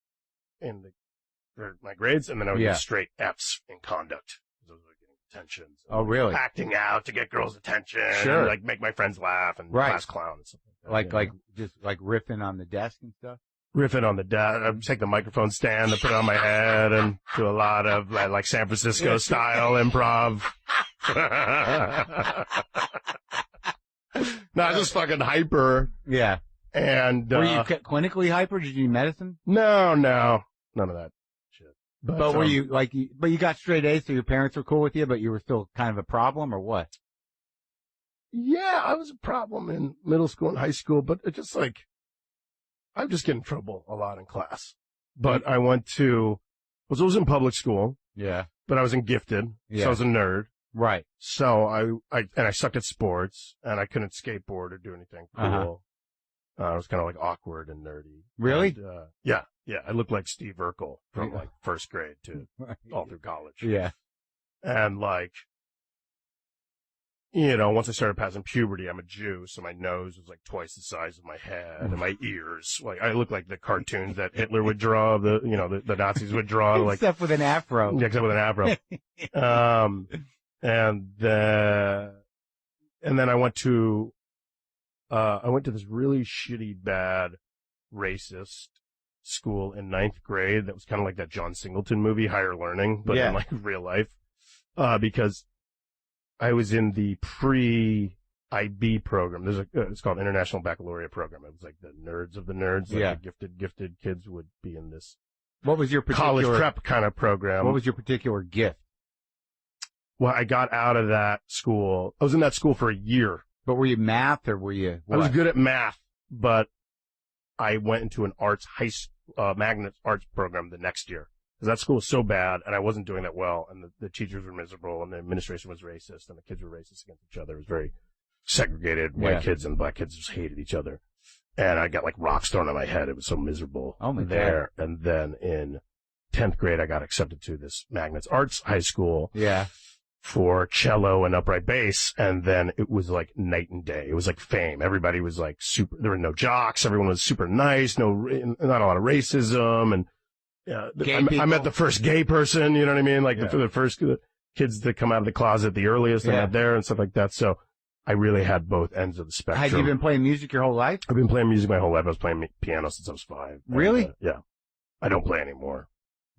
for my grades, and then I would get straight F's in conduct. Those were getting attention. So oh, really? Acting out to get girls' attention. Sure. And, like, make my friends laugh and class clown and stuff like that. Like just like riffing on the desk and stuff? riffing on the desk. I'd take the microphone stand and put it on my head and do a lot of like San Francisco style improv. No, I was just fucking hyper. Yeah. And were you clinically hyper? Did you need medicine? No, none of that shit. But were you like? But you got straight A's, so your parents were cool with you, but you were still kind of a problem, or what? Yeah, I was a problem in middle school and high school, but it just like I would just get in trouble a lot in class. But I was in public school. Yeah. But I was in gifted, so I was a nerd. Right. So I sucked at sports, and I couldn't skateboard or do anything cool. I was kind of like awkward and nerdy. Really? And, yeah. I looked like Steve Urkel from like first grade to all through college. Yeah. And like, you know, once I started passing puberty, I'm a Jew, so my nose was like twice the size of my head, and my ears, like I look like the cartoons that Hitler would draw, the Nazis would draw, like except with an afro. Yeah, except with an afro. And then I went to this really shitty, bad, racist school in 9th grade that was kind of like that John Singleton movie, Higher Learning, but in like real life, because I was in the pre-IB program. It's called International Baccalaureate Program. It was like the nerds of the nerds, like the gifted kids would be in this. What was your particular college prep kind of program? What was your particular gift? Well, I got out of that school. I was in that school for a year. But were you math or were you what? I was good at math, but I went into an magnet arts program the next year. Because that school was so bad, and I wasn't doing that well, and the teachers were miserable, and the administration was racist, and the kids were racist against each other. It was very segregated. White kids and black kids just hated each other. And I got like rocks thrown on my head. It was so miserable there. God. And then in 10th grade, I got accepted to this Magnets Arts High School. Yeah. For cello and upright bass, and then it was like night and day. It was like fame. Everybody was like super. There were no jocks. Everyone was super nice. Not a lot of racism, and I met the first gay person. You know what I mean? Like the first kids that come out of the closet the earliest. I met there and stuff like that. So I really had both ends of the spectrum. Had you been playing music your whole life? I've been playing music my whole life. I was playing piano since I was 5. Really? And, yeah. I don't play anymore.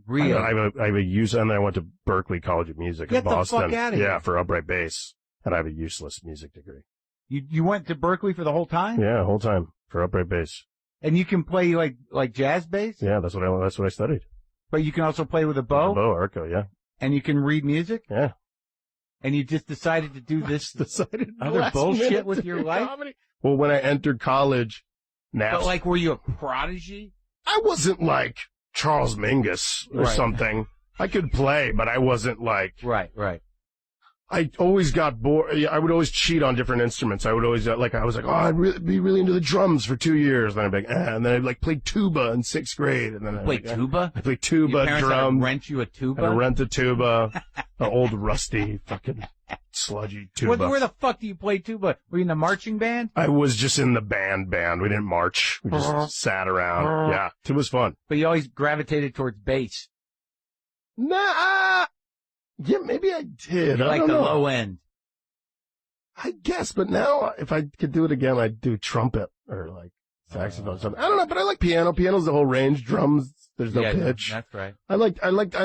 Really? I have a use, and then I went to Berklee College of Music in Boston. Get the fuck out of here. Yeah, for upright bass, and I have a useless music degree. You went to Berklee for the whole time? Yeah, whole time for upright bass. And you can play like jazz bass? Yeah, that's what I studied. But you can also play with a bow? With a bow, arco, yeah. And you can read music? Yeah. And you just decided to do this other bullshit with your life? Comedy. Well, when I entered college, But like, were you a prodigy? I wasn't like Charles Mingus or something. I could play, but I wasn't like... Right. I always got bored. I would always cheat on different instruments. I would always, I was like, I'd be really into the drums for 2 years. Then I'd be like, and then I'd like play tuba in 6th grade. And then I played tuba? I played tuba, Your parents drum. Had to rent you a tuba? I had to rent a tuba. An old rusty fucking sludgy tuba. Where the fuck do you play tuba? Were you in the marching band? I was just in the band. We didn't march. We just sat around. Yeah. Tuba's fun. But you always gravitated towards bass. Nah. Yeah, maybe I did. You like the low end. I guess, but now if I could do it again, I'd do trumpet or like saxophone or something. I don't know, but I like piano. Piano's the whole range. Drums, there's no pitch. That's right. I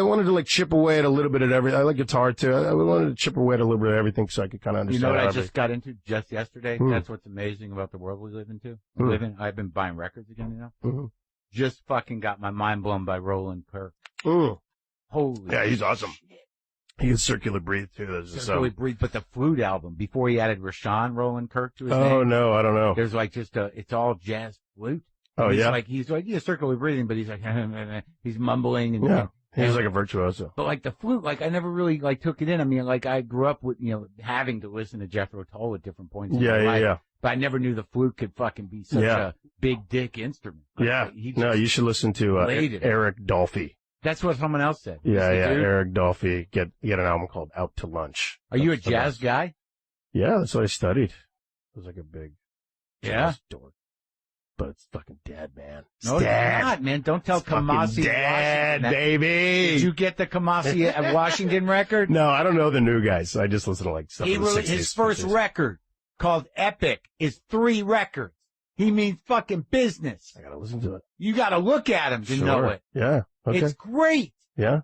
wanted to like chip away at a little bit at everything. I like guitar too. I wanted to chip away at a little bit of everything so I could kind of understand. You know what I just got into just yesterday? That's what's amazing about the world we live in. I've been buying records again, you know? Just fucking got my mind blown by Roland Kirk. Holy yeah, he's awesome. Shit. He can circular breathe too. Circular breathe, but the flute album before he added Rashawn Roland Kirk to his name. Oh no, I don't know. There's like just it's all jazz flute. Oh yeah. He's like circular breathing, but he's like he's mumbling and yeah. He's like a virtuoso. But like the flute, like I never really like took it in. I mean, like I grew up with having to listen to Jethro Tull at different points in my life. Yeah. But I never knew the flute could fucking be such a big dick instrument. Like, no, you should listen to Eric Dolphy. That's what someone else said. Yeah. Eric Dolphy. Get an album called Out to Lunch. Are you a jazz guy? Yeah, that's what I studied. I was like a big jazz dork. But it's fucking dead, man. It's dead. It's not, man. Don't tell Kamasi dead, Washington. Baby. Did you get the Kamasi Washington record? No, I don't know the new guys. I just listen to like stuff. His first record called Epic is 3 records. He means fucking business. I gotta listen to it. You gotta look at him to know it. Yeah. Okay. It's great. Yeah.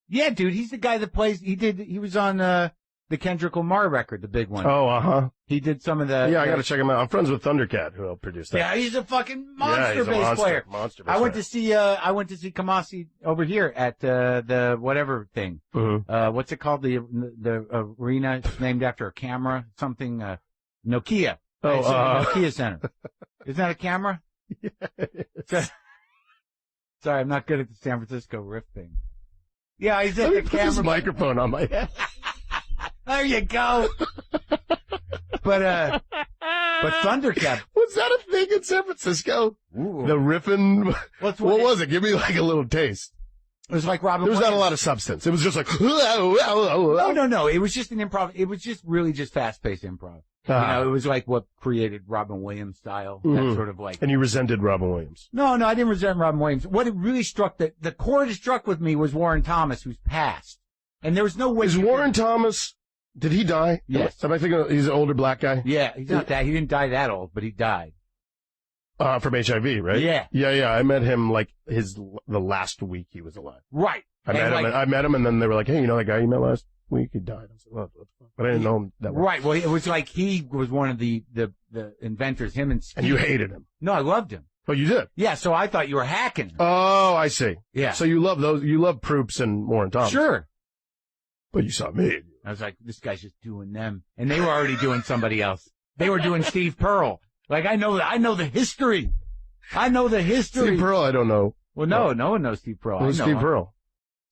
Yeah, dude. He's the guy that plays. He was on the Kendrick Lamar record, the big one. Oh, He did some of the. Yeah, I gotta check him out. I'm friends with Thundercat, who helped produce that. Yeah, he's a fucking monster yeah, he's a bass player. Monster bass I went player. to see Kamasi over here at the whatever thing. Mm-hmm. What's it called? The arena named after a camera, something. Nokia. Nokia Center. Isn't that a camera? Yes. Sorry, I'm not good at the San Francisco riff thing. Yeah, he's Let at me the put camera. this microphone on my head. There you go. But Thundercat. Was that a thing in San Francisco? Ooh. The riffing. What was it? Give me like a little taste. It was like Robin There was Williams. not a lot of substance. It was just like. No. It was just an improv. It was just really just fast-paced improv. You know, it was like what created Robin Williams style. That sort of like. And you resented Robin Williams. No, I didn't resent Robin Williams. What it really struck, the chord it struck with me was Warren Thomas, who's passed. And there was no way. Is Warren Thomas, did he die? Yes. Am I thinking he's an older black guy? Yeah, he's not that. He didn't die that old, but he died. From HIV, right? Yeah. Yeah. I met him like the last week he was alive. Right. I met him, and then they were like, "Hey, you know that guy you met last week? He died." I said, "What the fuck?" But I didn't know him that well. Right. Well, it was like he was one of the inventors. Him and Steve. And you hated him. No, I loved him. Oh, you did? Yeah. So I thought you were hacking him. Oh, I see. Yeah. So you love those? You love Proops and Warren Thomas? Sure. But you saw me. I was like, this guy's just doing them, and they were already doing somebody else. They were doing Steve Pearl. Like I know the history. I know the history. Steve Pearl, I don't know. Well, no one knows Steve Pearl. Who's Steve Pearl?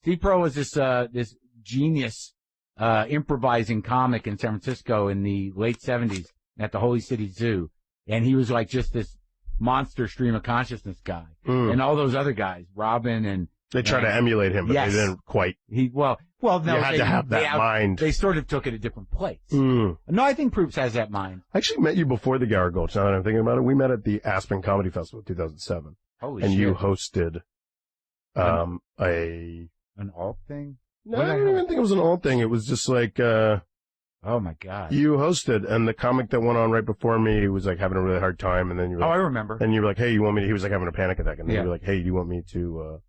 Steve Pearl was this genius improvising comic in San Francisco in the late 70s at the Holy City Zoo, and he was like just this monster stream of consciousness guy, and all those other guys, Robin and they tried to emulate him, but they didn't quite. No, you had to have that mind. They sort of took it a different place. No, I think Proops has that mind. I actually met you before the Gower Gulch. Now that I'm thinking about it, we met at the Aspen Comedy Festival in 2007. Holy and shit! You hosted an alt thing. No, I don't even think it was an alt thing. It was just like, oh my God. You hosted, and the comic that went on right before me was like having a really hard time, and then you were like, I remember. And you were like, hey, you want me to, he was like having a panic attack, and then Yeah. you were like, hey, you want me to,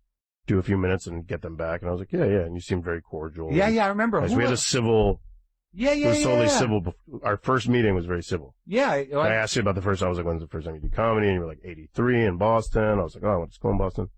do a few minutes and get them back? And I was like, yeah, and you seemed very cordial. Yeah, I remember. We had a civil, it was totally civil. Our first meeting was very civil. Yeah. I asked you about the first, I was like, when's the first time you did comedy? And you were like, 83 in Boston. I was like, oh, I went to school in Boston.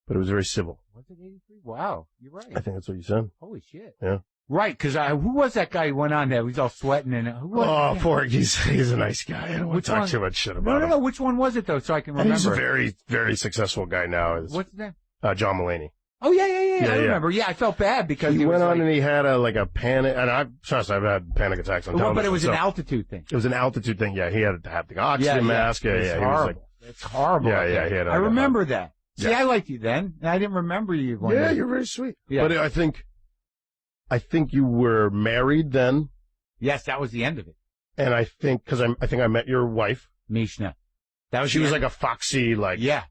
But it was very civil. Was it 83? Wow, you're right. I think that's what you said. Holy shit. Yeah. Right, because who was that guy who went on there? He was all sweating and who was Poor, he's a nice guy. I don't want to talk too much shit about him. No. Which one was it though? So I can remember. He's a very, very successful guy now. What's his name? John Mulaney. Oh yeah. I remember. Yeah, I felt bad because he went on and he had a panic, and I've had panic attacks on television. But it was an altitude thing. It was an altitude thing. Yeah, he had to have the oxygen mask. Yeah, It's horrible. It's horrible. Yeah. He had. I remember that. See, I liked you then, and I didn't remember you. Yeah, you're very sweet. Yeah. But I think you were married then. Yes, that was the end of it. And I think I met your wife, Mishna. She was like a foxy, like. Yeah.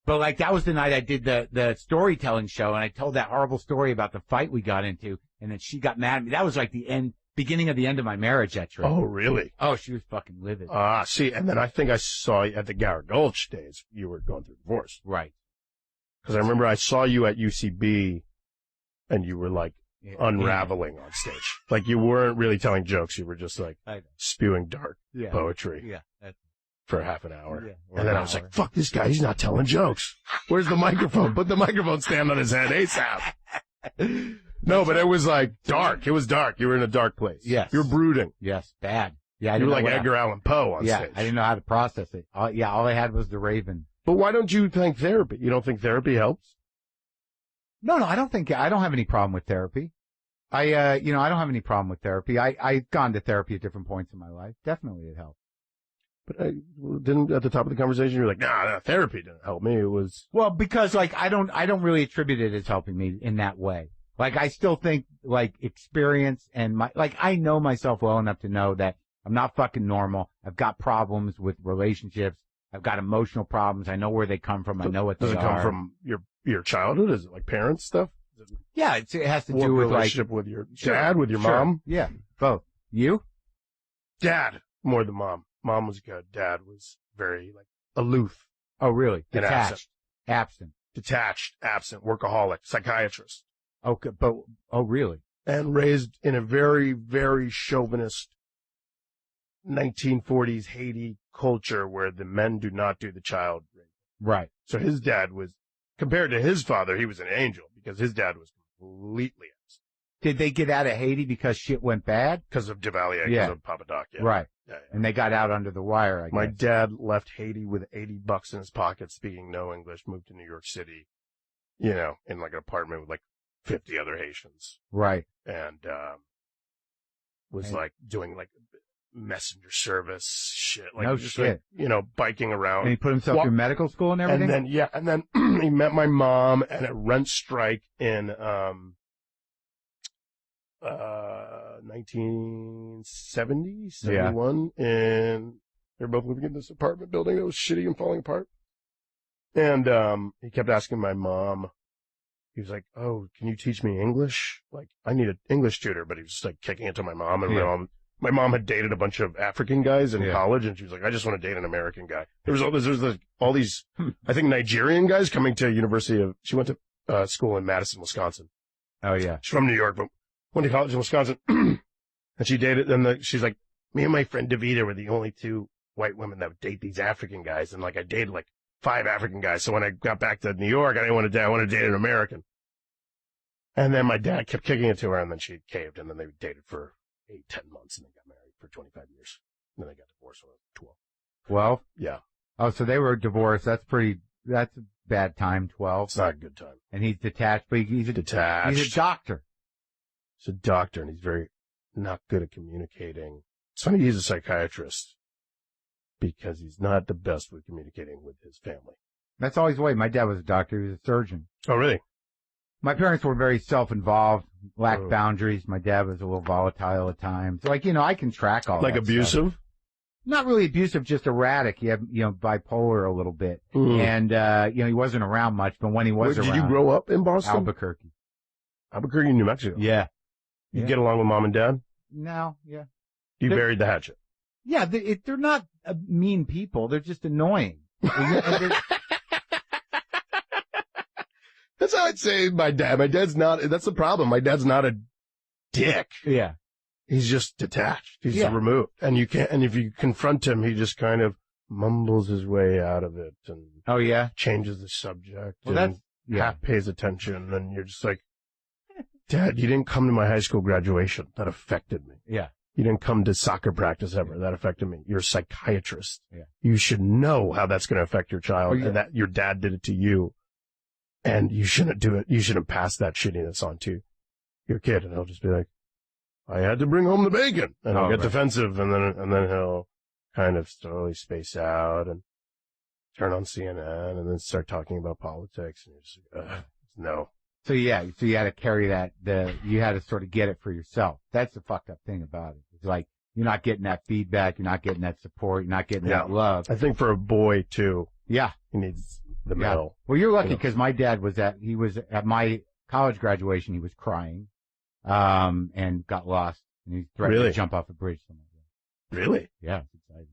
But like that was the night I did the storytelling show, and I told that horrible story about the fight we got into, and then she got mad at me. That was like beginning of the end of my marriage, that trip. Oh, really? Oh, she was fucking livid. See, and then I think I saw you at the Gower Gulch days. You were going through divorce. Right. Because I remember I saw you at UCB, and you were like unraveling on stage. Like you weren't really telling jokes. You were just like spewing dark poetry. Yeah. For half an hour. Yeah, and then I was like, fuck this guy. He's not telling jokes. Where's the microphone? Put the microphone stand on his head ASAP. No, but it was like dark. It was dark. You were in a dark place. Yes. You were brooding. Yes. Bad. Yeah. You were like Edgar Allan Poe on stage. I didn't know how to process it. All I had was the Raven. But why don't you think therapy? You don't think therapy helps? No, I don't have any problem with therapy. I don't have any problem with therapy. I've gone to therapy at different points in my life. Definitely it helped. But didn't at the top of the conversation you're like, nah, therapy didn't help me. It was because like I don't really attribute it as helping me in that way. Like I still think like experience and I know myself well enough to know that I'm not fucking normal. I've got problems with relationships. I've got emotional problems. I know where they come from. I know what they are. Does it come from your childhood? Is it like parents stuff? Yeah, it has to do with relationship with your dad, with your mom. Yeah, both. You? Dad more than mom. Mom was good. Dad was very like aloof. Oh, really? And Detached. Absent. Detached, absent, workaholic, psychiatrist. Okay, but, oh, really? And raised in a very, very chauvinist 1940s Haiti culture where the men do not do the child raising. Right. So his dad was, compared to his father, he was an angel because his dad was completely absent. Did they get out of Haiti because shit went bad? Because of Duvalier, Yeah. because of Papa Doc. Yeah. Right. Yeah. And they got out under the wire, I guess. My dad left Haiti with $80 in his pocket, speaking no English, moved to New York City, in like an apartment with like 50 other Haitians. Right. And, was like doing like messenger service shit. Like, No just shit. like, biking around. And he put himself through medical school and everything? And then he met my mom at a rent strike in, 1970, 71, and they're both living in this apartment building that was shitty and falling apart. And, he kept asking my mom, he was like, "Oh, can you teach me English? Like, I need an English tutor," but he was just like kicking it to my mom, and my mom had dated a bunch of African guys in college, and she was like, "I just want to date an American guy." There was all these, I think, Nigerian guys coming to she went to, school in Madison, Wisconsin. Oh, yeah. She's from New York, but went to college in Wisconsin, and she dated, and she's like, "Me and my friend Davida were the only two white women that would date these African guys, and like I dated like 5 African guys, so when I got back to New York, I didn't want to date, I wanted to date an American." And then my dad kept kicking it to her, and then she caved, and then they dated for 8-10 months, and they got married for 25 years. And then they got divorced when I was 12. 12? Yeah. Oh, so they were divorced. That's a bad time, 12. It's not a good time. And he's detached, but he's Detached. He's a doctor. He's a doctor, and he's very not good at communicating. It's funny he's a psychiatrist because he's not the best with communicating with his family. That's always the way. My dad was a doctor. He was a surgeon. Oh, really? My parents were very self-involved, lacked boundaries. My dad was a little volatile at times. Like, I can track all that. Like abusive? Stuff. Not really abusive, just erratic. He had, bipolar a little bit. And, he wasn't around much, but when he was around. Did you grow up in Boston? Albuquerque, New Mexico. Yeah. You get along with mom and dad? No, yeah. You buried the hatchet. Yeah, they're not mean people. They're just annoying. That's how I'd say my dad. My dad's not, that's the problem. My dad's not a dick. Yeah. He's just detached. He's removed. And if you confront him, he just kind of mumbles his way out of it and changes the subject and half pays attention. And you're just like, "Dad, you didn't come to my high school graduation. That affected me. Yeah. You didn't come to soccer practice ever. That affected me. You're a psychiatrist. Yeah. You should know how that's going to affect your child and that your dad did it to you. And you shouldn't do it. You shouldn't pass that shittiness on to your kid." And he'll just be like, "I had to bring home the bacon." And he'll get defensive, and then he'll kind of slowly space out and turn on CNN and then start talking about politics. And you're just like, no. So you had to carry that, you had to sort of get it for yourself. That's the fucked up thing about it. It's like, you're not getting that feedback, you're not getting that support, you're not getting that love. I think for a boy too. Yeah. He needs the medal. Well, you're lucky because my dad was at my college graduation, he was crying, and got lost, and he threatened to jump off a bridge. Really? Yeah, it's exciting.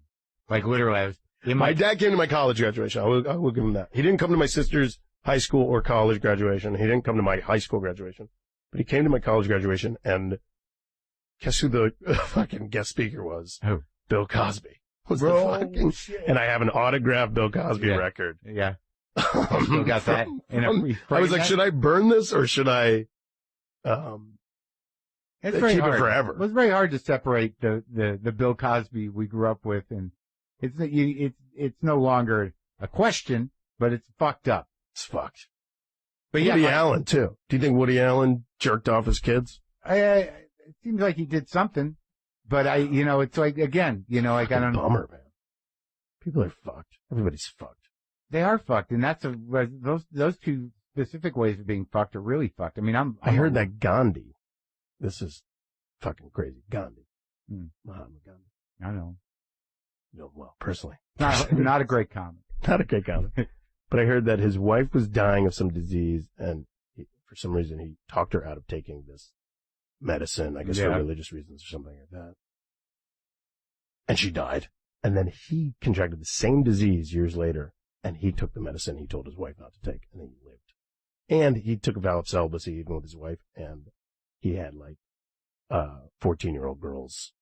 Like literally, my dad came to my college graduation. I will give him that. He didn't come to my sister's high school or college graduation. He didn't come to my high school graduation, but he came to my college graduation, and guess who the fucking guest speaker was? Who? Bill Cosby. And I have an autographed Bill Cosby record. Yeah. Still got that in a free frame. I was like, should I burn this or should I it's very keep hard. it forever? It was very hard to separate the Bill Cosby we grew up with, and it's no longer a question, but it's fucked up. It's fucked. But Woody Allen too. Do you think Woody Allen jerked off his kids? It seems like he did something, but it's like, again, like I don't know. Bummer, man. People are fucked. Everybody's fucked. They are fucked, and that's those two specific ways of being fucked are really fucked. I mean, I heard that Gandhi. This is fucking crazy. Gandhi. Mahatma Gandhi. I know. You know him well, personally. Not a great comic. Not a great comic. But I heard that his wife was dying of some disease, and for some reason he talked her out of taking this medicine, I guess for religious reasons or something like that. And she died. And then he contracted the same disease years later, and he took the medicine he told his wife not to take, and then he lived. And he took a vow of celibacy even with his wife, and he had 14-year-old girls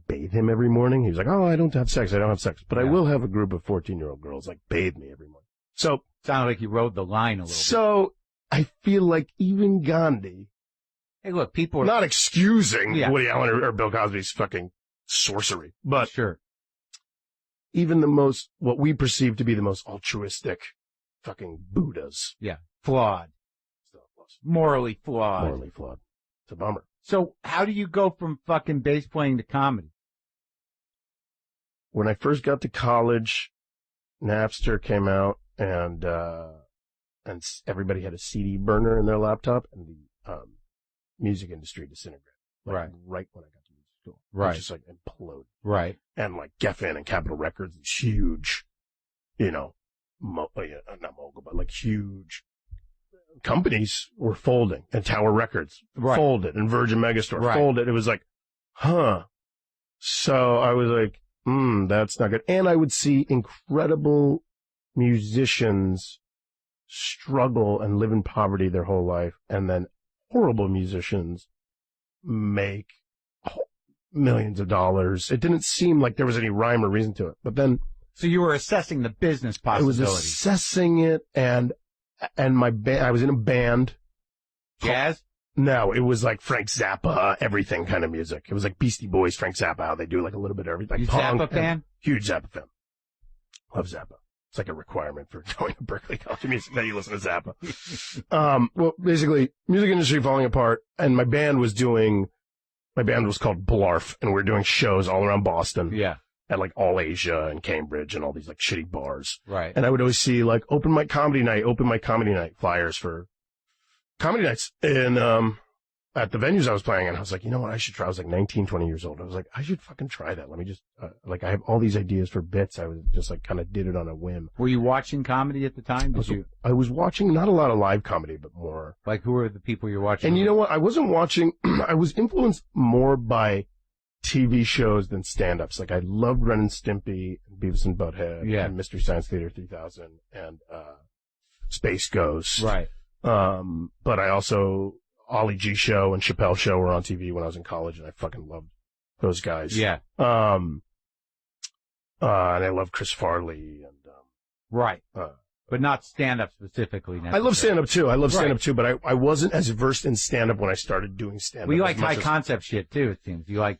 bathe him every morning. He was like, oh, I don't have sex, but I will have a group of 14-year-old girls bathe me every morning. So sounded like you rode the line a little bit. So I feel like even Gandhi. Hey, look, people are not excusing Woody Allen or Bill Cosby's fucking sorcery, but sure. Even what we perceive to be the most altruistic fucking Buddhas. Yeah. Flawed. Morally flawed. It's a bummer. So how do you go from fucking bass playing to comedy? When I first got to college, Napster came out and everybody had a CD burner in their laptop, and the music industry disintegrated. Right when I got to music school. Right. It just imploded. Right. And Geffen and Capitol Records, these huge, not mogul, but huge companies were folding, and Tower Records folded, and Virgin Megastore folded. It was So I was that's not good. And I would see incredible musicians struggle and live in poverty their whole life, and then horrible musicians make millions of dollars. It didn't seem like there was any rhyme or reason to it. But then, so you were assessing the business possibilities. I was assessing it, and my band. I was in a band. Jazz? No, it was Frank Zappa, everything kind of music. It was Beastie Boys, Frank Zappa. How they do a little bit of everything. You punk, Zappa fan? Huge Zappa fan. Love Zappa. It's a requirement for going to Berkeley College of Music that you listen to Zappa. Well, basically, music industry falling apart, and my band was called Blarf, and we were doing shows all around Boston. Yeah. At All Asia and Cambridge and all these shitty bars. Right. And I would always see open mic comedy night flyers for comedy nights in at the venues I was playing, and I was like, you know what, I should try. I was 19, 20 years old. I was like, I should fucking try that. Let me just I have all these ideas for bits. I was just kind of did it on a whim. Were you watching comedy at the time? I was watching not a lot of live comedy, but more who are the people you're watching? And you know what? I wasn't watching. I was influenced more by TV shows than stand-ups. I loved Ren and Stimpy, and Beavis and Butthead, and Mystery Science Theater 3000, and Space Ghost. Right. But I also Ollie G Show and Chappelle Show were on TV when I was in college, and I fucking loved those guys. Yeah. And I love Chris Farley and right. But not stand-up specifically. I love stand-up too. But I wasn't as versed in stand-up when I started doing stand-up. We like high concept shit too. It seems you like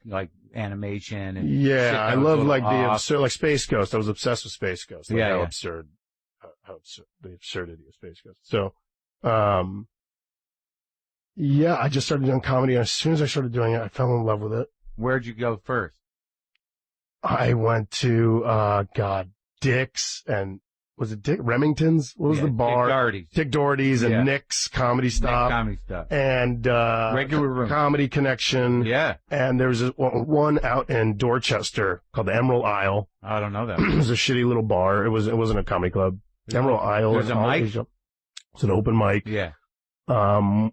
animation and shit I love the absurd, Space Ghost. I was obsessed with Space Ghost. How absurd the absurdity of Space Ghost. So, I just started doing comedy. And as soon as I started doing it, I fell in love with it. Where'd you go first? I went to Dick's and. Was it Dick Remington's? What was the bar? Dick Doherty's and Nick's Comedy Stop. And Regular Room. Comedy Connection. Yeah. And there was one out in Dorchester called the Emerald Isle. I don't know that. It was a shitty little bar. It wasn't a comedy club. Emerald Isle. There's a mic? It's an open mic. Yeah. What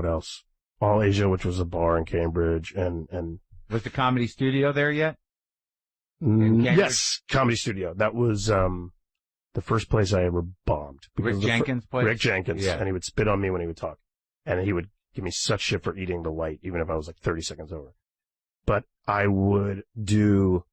else? All Asia, which was a bar in Cambridge, and was the Comedy Studio there yet? Yes, Comedy Studio. That was the first place I ever bombed. Rick Jenkins' place? Rick Jenkins, and he would spit on me when he would talk. And he would give me such shit for eating the light, even if I was 30 seconds over. But I would do...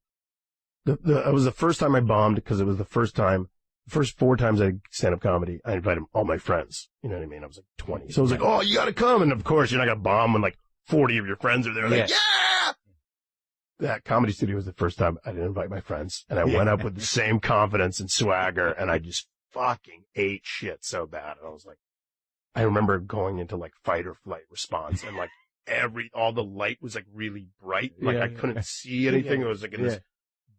It was the first time I bombed, because it was the first 4 times I did stand-up comedy, I invited all my friends. You know what I mean? I was 20. So I was oh, you gotta come. And of course, you're not gonna bomb when 40 of your friends are there. Yeah! That Comedy Studio was the first time I didn't invite my friends. And I went up with the same confidence and swagger, and I just fucking ate shit so bad. And I was I remember going into fight or flight response, and all the light was really bright. I couldn't see anything. It was in this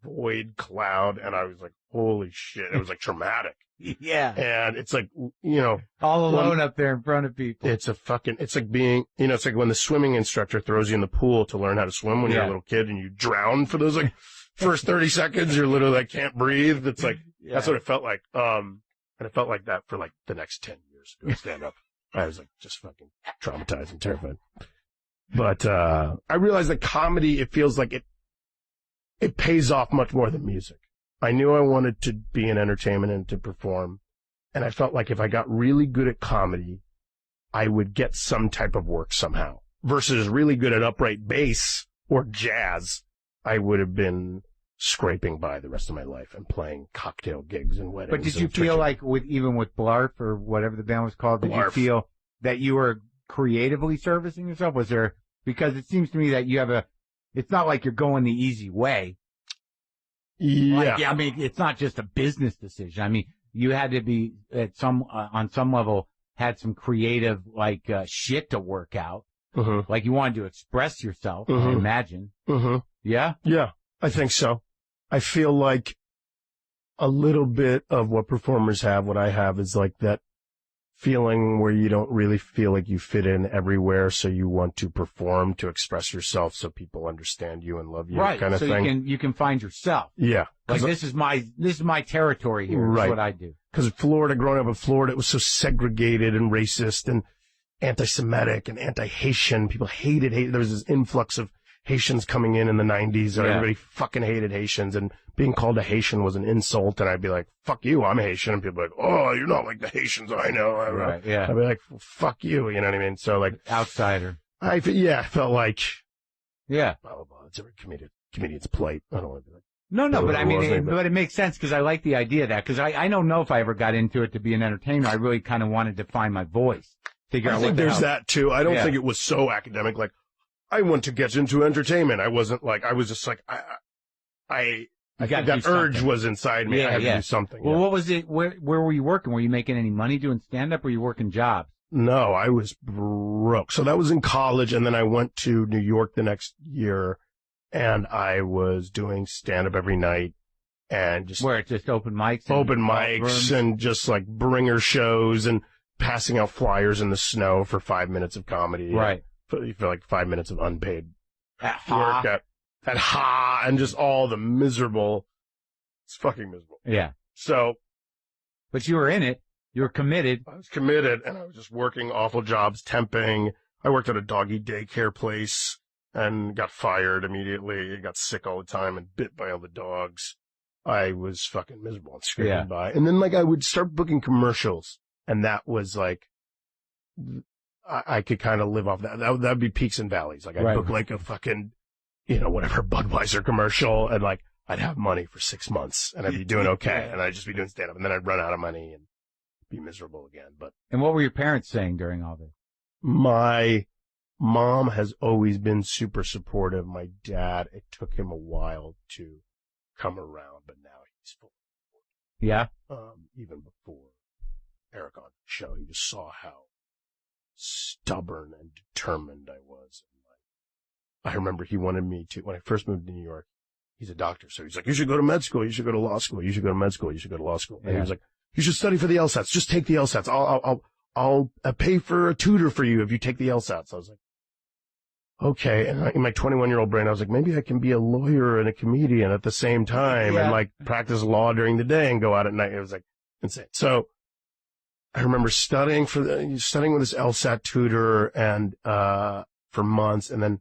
void cloud, and I was holy shit. It was traumatic. Yeah. And it's all alone up there in front of people. It's being, it's when the swimming instructor throws you in the pool to learn how to swim when you're a little kid, and you drown for those first 30 seconds. You're literally can't breathe. It's that's what it felt like. And it felt like that for the next 10 years doing stand up. I was just fucking traumatized and terrified. But I realized that comedy, it feels like it pays off much more than music. I knew I wanted to be in entertainment and to perform, and I felt like if I got really good at comedy, I would get some type of work somehow. Versus really good at upright bass or jazz, I would have been scraping by the rest of my life and playing cocktail gigs and weddings. But did you feel like even with Blarf or whatever the band was called, did you feel that you were creatively servicing yourself? Was there, because it seems to me that you have it's not like you're going the easy way. Yeah. I mean, it's not just a business decision. I mean, you had to be on some level, had some creative, shit to work out. Mm-hmm. Like you wanted to express yourself, mm-hmm. I imagine. Mm-hmm. Yeah? Yeah, I think so. I feel like a little bit of what performers have, what I have, is like that feeling where you don't really feel like you fit in everywhere, so you want to perform to express yourself so people understand you and love you, right. kind of thing. So you can find yourself. Yeah. Like this is my territory here. Right. This is what I do. Because growing up in Florida, it was so segregated and racist and anti-Semitic and anti-Haitian. People hated. There was this influx of Haitians coming in the 90s, and everybody fucking hated Haitians, and being called a Haitian was an insult, and I'd be like, fuck you, I'm Haitian, and people would be like, oh, you're not like the Haitians I know. Right, yeah. I'd be like, fuck you, you know what I mean? So, like... Outsider. I felt like... Yeah. Blah, blah, blah. It's every comedian's plight. I don't want to be like... No, but I mean, but it makes sense, because I like the idea of that, because I don't know if I ever got into it to be an entertainer. I really kind of wanted to find my voice. I think there's that, too. I don't think it was so academic, like, I want to get into entertainment. I wasn't like, I was just like, I think that urge was inside me. I had to do something. Well, what was it? Where were you working? Were you making any money doing stand-up, or were you working jobs? No, I was broke. So that was in college, and then I went to New York the next year, and I was doing stand-up every night, and just... Where, just open mics? Open mics, and just like bringer shows, and passing out flyers in the snow for 5 minutes of comedy. Right. For like 5 minutes of unpaid work at Ha, and just all the miserable. It's fucking miserable. Yeah. So. But you were in it. You were committed. I was committed, and I was just working awful jobs, temping. I worked at a doggy daycare place and got fired immediately. I got sick all the time and bit by all the dogs. I was fucking miserable and scraping by. And then, I would start booking commercials, and that was like, I could kind of live off that. That'd be peaks and valleys. Like, I'd book like a fucking, whatever Budweiser commercial, and I'd have money for 6 months, and I'd be doing okay, and I'd just be doing stand-up, and then I'd run out of money and be miserable again. And what were your parents saying during all this? My mom has always been super supportive. My dad, it took him a while to come around, but now he's full. Yeah. Even before Eric on the show, he just saw how stubborn and determined I was. And I remember he wanted me to, when I first moved to New York, he's a doctor, so he's like, you should go to med school, you should go to law school, you should go to med school, you should go to law school. And he was like, you should study for the LSATs, just take the LSATs. I'll pay for a tutor for you if you take the LSATs. I was like, okay. And in my 21-year-old brain, I was like, maybe I can be a lawyer and a comedian at the same time and practice law during the day and go out at night. It was like insane. So I remember studying with this LSAT tutor and for months, and then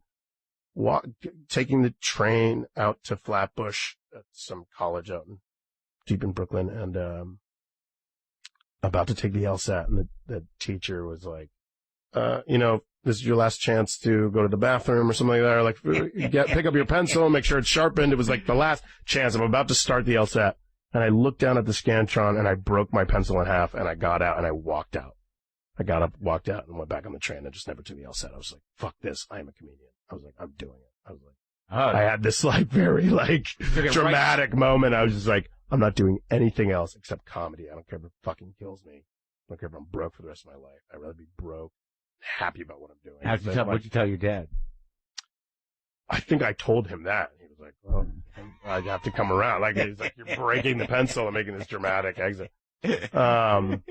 taking the train out to Flatbush at some college out deep in Brooklyn, and about to take the LSAT, and the teacher was like, this is your last chance to go to the bathroom or something like that. Or like, pick up your pencil, make sure it's sharpened. It was like the last chance. I'm about to start the LSAT. And I looked down at the Scantron, and I broke my pencil in half, and I got out, and I walked out. I got up, walked out, and went back on the train, and just never took the LSAT. I was like, fuck this. I am a comedian. I was like, I'm doing it. I was like, I had this very dramatic moment. I was just like, I'm not doing anything else except comedy. I don't care if it fucking kills me. I don't care if I'm broke for the rest of my life. I'd rather be broke, happy about what I'm doing. What'd you tell your dad? I think I told him that. He was like, well, I'd have to come around. Like, he's like, you're breaking the pencil and making this dramatic exit. Everyone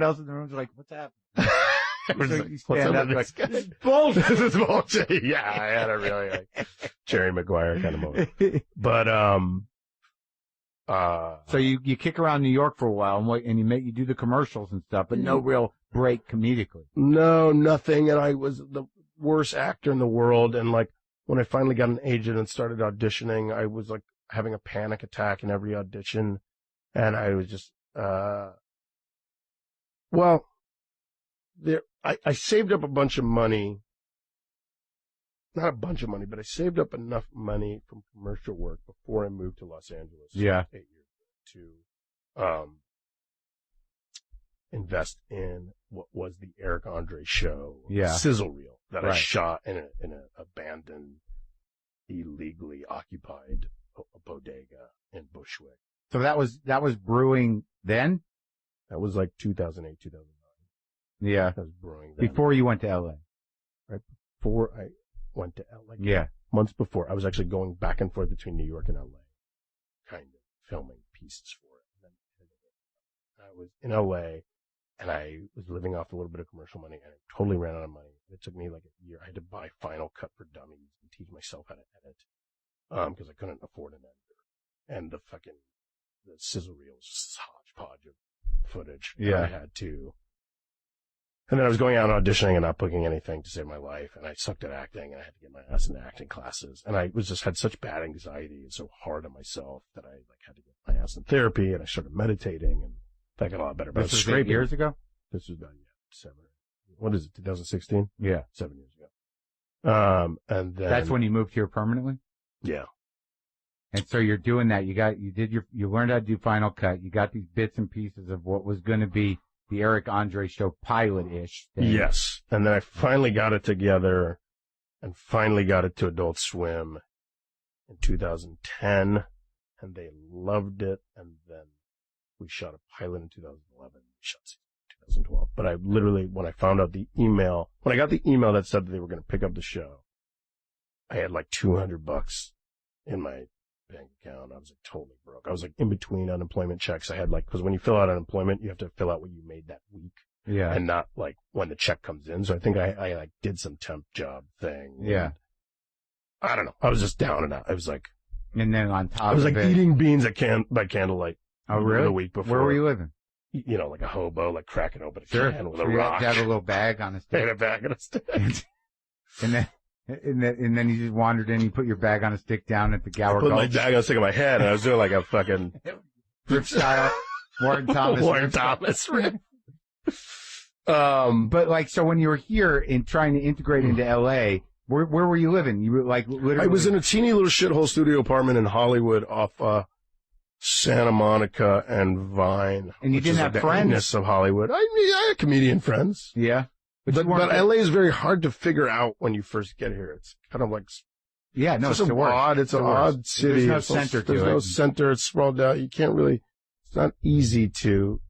else in the room's like, what's happening? What's up with this is bullshit. This is bullshit. Yeah, I had a really Jerry Maguire kind of moment. But so you kick around New York for a while and you do the commercials and stuff, but no real break comedically. No, nothing. And I was worst actor in the world. And like, when I finally got an agent and started auditioning, I was like having a panic attack in every audition. And I was just, I saved up a bunch of money. Not a bunch of money, but I saved up enough money from commercial work before I moved to Los Angeles. Yeah. 8 years ago, to invest in what was the Eric Andre show, sizzle reel that I shot in an abandoned, illegally occupied bodega in Bushwick. So that was brewing then? That was like 2008, 2009. Yeah. That was brewing then. Before you went to LA. Right before I went to LA. Yeah. Months before. I was actually going back and forth between New York and LA, kind of filming pieces for it. And then I was in LA, and I was living off a little bit of commercial money, and I totally ran out of money. It took me like a year. I had to buy Final Cut for Dummies and teach myself how to edit, because I couldn't afford an editor. And the sizzle reel was just this hodgepodge of footage. Yeah. I had to. And then I was going out and auditioning and not booking anything to save my life. And I sucked at acting, and I had to get my ass into acting classes. And I had such bad anxiety and so hard on myself that I had to get my ass in therapy, and I started meditating, and that got a lot better. But this was 8 years ago? This was about 7. What is it? 2016? Yeah. 7 years ago. And then that's when you moved here permanently? Yeah. And so you're doing that. You learned how to do Final Cut. You got these bits and pieces of what was going to be the Eric Andre show pilot-ish thing. Yes. And then I finally got it together and finally got it to Adult Swim in 2010, and they loved it. And then we shot a pilot in 2011. We shot season in 2012. But I literally, when I got the email that said that they were going to pick up the show, I had like $200 in my bank account. I was like totally broke. I was like in between unemployment checks. I had because when you fill out unemployment, you have to fill out what you made that week. Yeah. And not like when the check comes in. So I think I like did some temp job thing. Yeah. I don't know. I was just down and out. I was like, and then on top I was like eating beans by candlelight. Oh, really? The week before. Where were you living? You know, like a hobo, like cracking open a can with a rock. You had a little bag on a stick. I had a bag on a stick. And then you just wandered in, you put your bag on a stick down at the Gower Gulch. I put my bag on a stick in my head, and I was doing like a fucking... Rip style. Warren Thomas. Warren Thomas. But like, so when you were here in trying to integrate into LA, where were you living? You were like literally... I was in a teeny little shithole studio apartment in Hollywood off Santa Monica and Vine. And you didn't have friends? Of Hollywood. I had comedian friends. Yeah. But LA is very hard to figure out when you first get here. It's kind of like, it's an odd city. There's no center to it. There's no center. It's sprawled out. You can't really, it's not easy to.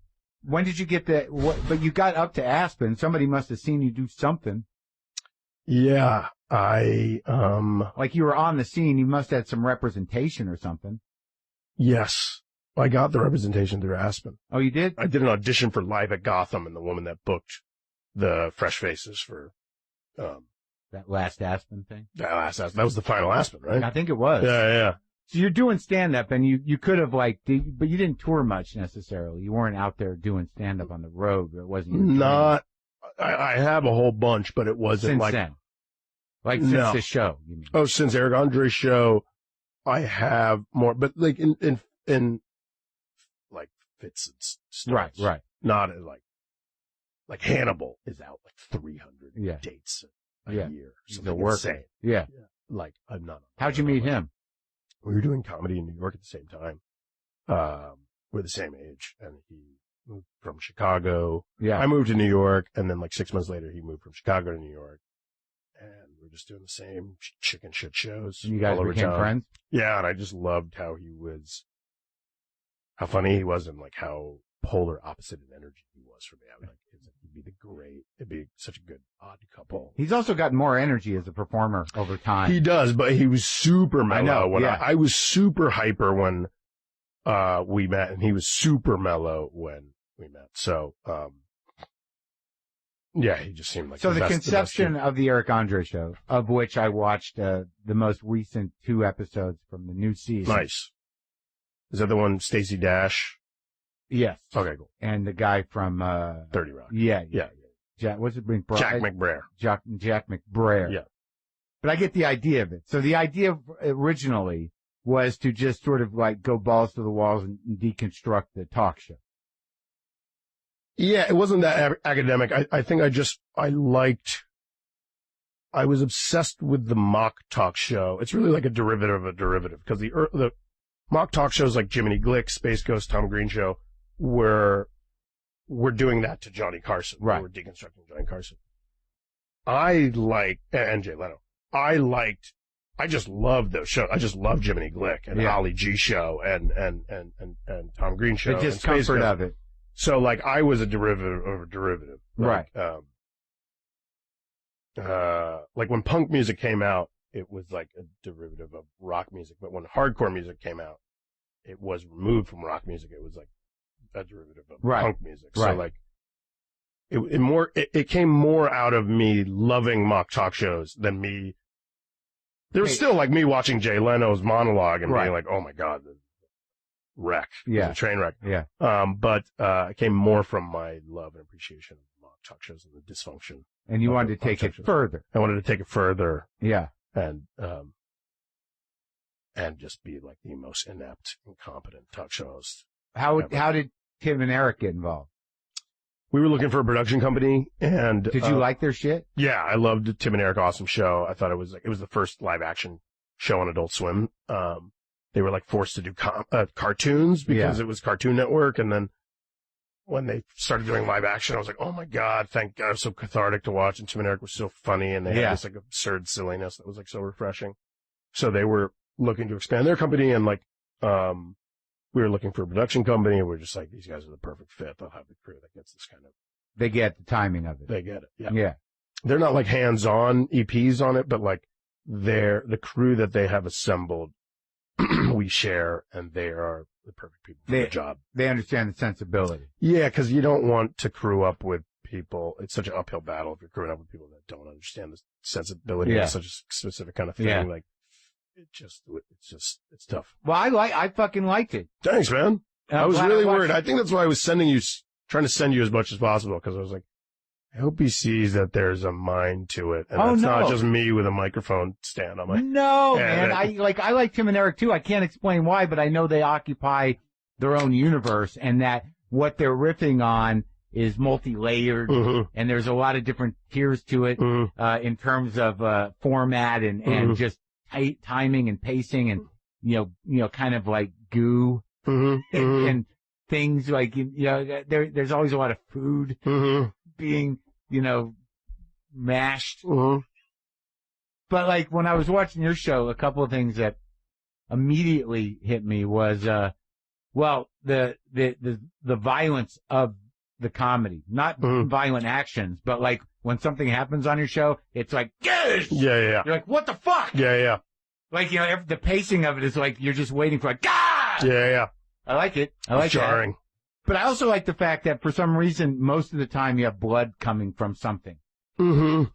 When did you get but you got up to Aspen. Somebody must have seen you do something. Yeah. Like you were on the scene. You must have had some representation or something. Yes. I got the representation through Aspen. Oh, you did? I did an audition for Live at Gotham, and the woman that booked the Fresh Faces for that last Aspen thing. That was the final Aspen, right? I think it was. Yeah. So you're doing stand up, and you could have but you didn't tour much necessarily. You weren't out there doing stand up on the road. It wasn't. I have a whole bunch, but it wasn't since then. Like since the show, you mean? Oh, since Eric Andre's show, I have more, but like in like fits and starts. Right. Not like Hannibal is out like 300 dates a year. The work. Yeah. Like I'm not. How'd you meet him? We were doing comedy in New York at the same time. We're the same age, and he moved from Chicago. Yeah. I moved to New York, and then like 6 months later, he moved from Chicago to New York. And we're just doing the same chicken shit shows. And you guys became friends? Yeah, and I just loved how funny he was, and like how polar opposite in energy he was for me. I was like, it'd be such a good odd couple. He's also got more energy as a performer over time. He does, but he was super mellow. I was super hyper when we met, and he was super mellow when we met. So, he just seemed like the conception of the Eric Andre show, of which I watched the most recent 2 episodes from the new season. Nice. Is that the one, Stacey Dash? Yes. Okay, cool. And the guy from 30 Rock. Yeah. What's it bring? Jack McBrayer. Jack McBrayer. Yeah. But I get the idea of it. So the idea originally was to just sort of like go balls to the walls and deconstruct the talk show. Yeah, it wasn't that academic. I think I was obsessed with the mock talk show. It's really like a derivative of a derivative, because the mock talk shows like Jiminy Glick, Space Ghost, Tom Green Show we're doing that to Johnny Carson. Right. We're deconstructing Johnny Carson. And Jay Leno. I just loved those shows. I just loved Jiminy Glick and Ollie G Show and Tom Green Show. The discomfort of it. So like I was a derivative of a derivative. Like, right. Like when punk music came out, it was like a derivative of rock music. But when hardcore music came out, it was removed from rock music. It was like a derivative of punk music. So like it came more out of me loving mock talk shows than me. There was still like me watching Jay Leno's monologue and being like, oh my God, the wreck. Yeah. The train wreck. Yeah. But it came more from my love and appreciation of mock talk shows and the dysfunction. And you wanted to take it further. I wanted to take it further. Yeah. And just be like the most inept, incompetent talk show host. How did Tim and Eric get involved? We were looking for a production company, and did you like their shit? Yeah, I loved Tim and Eric. Awesome show. I thought it was the first live action show on Adult Swim. They were like forced to do cartoons because it was Cartoon Network, and then when they started doing live action, I was like, oh my God, thank God. It was so cathartic to watch, and Tim and Eric was so funny, and they had this like absurd silliness that was like so refreshing. So they were looking to expand their company, and like, we were looking for a production company, and we're just like, these guys are the perfect fit. They'll have the crew that gets this kind of. They get the timing of it. They get it. Yeah. Yeah. They're not like hands-on EPs on it, but like the crew that they have assembled, we share, and they are the perfect people for the job. They understand the sensibility. Yeah, because you don't want to crew up with people. It's such an uphill battle if you're crewing up with people that don't understand the sensibility of such a specific kind of thing. Yeah. Like, it's tough. Well, I fucking liked it. Thanks, man. I was really worried. I think that's why I was trying to send you as much as possible, because I was like, I hope he sees that there's a mind to it, and it's not just me with a microphone stand on my. No, man. I like Tim and Eric too. I can't explain why, but I know they occupy their own universe, and that what they're riffing on is multi-layered, and there's a lot of different tiers to it in terms of format and just timing and pacing, and you know, kind of like goo and things like there's always a lot of food being mashed. But like when I was watching your show, a couple of things that immediately hit me was the violence of the comedy, not violent actions, but like when something happens on your show, it's like, yes! Yeah. You're like, what the fuck? Yeah. Like, the pacing of it is like, you're just waiting for like, God! Yeah. I like it. I like jarring. That. But I also like the fact that for some reason, most of the time you have blood coming from something. It's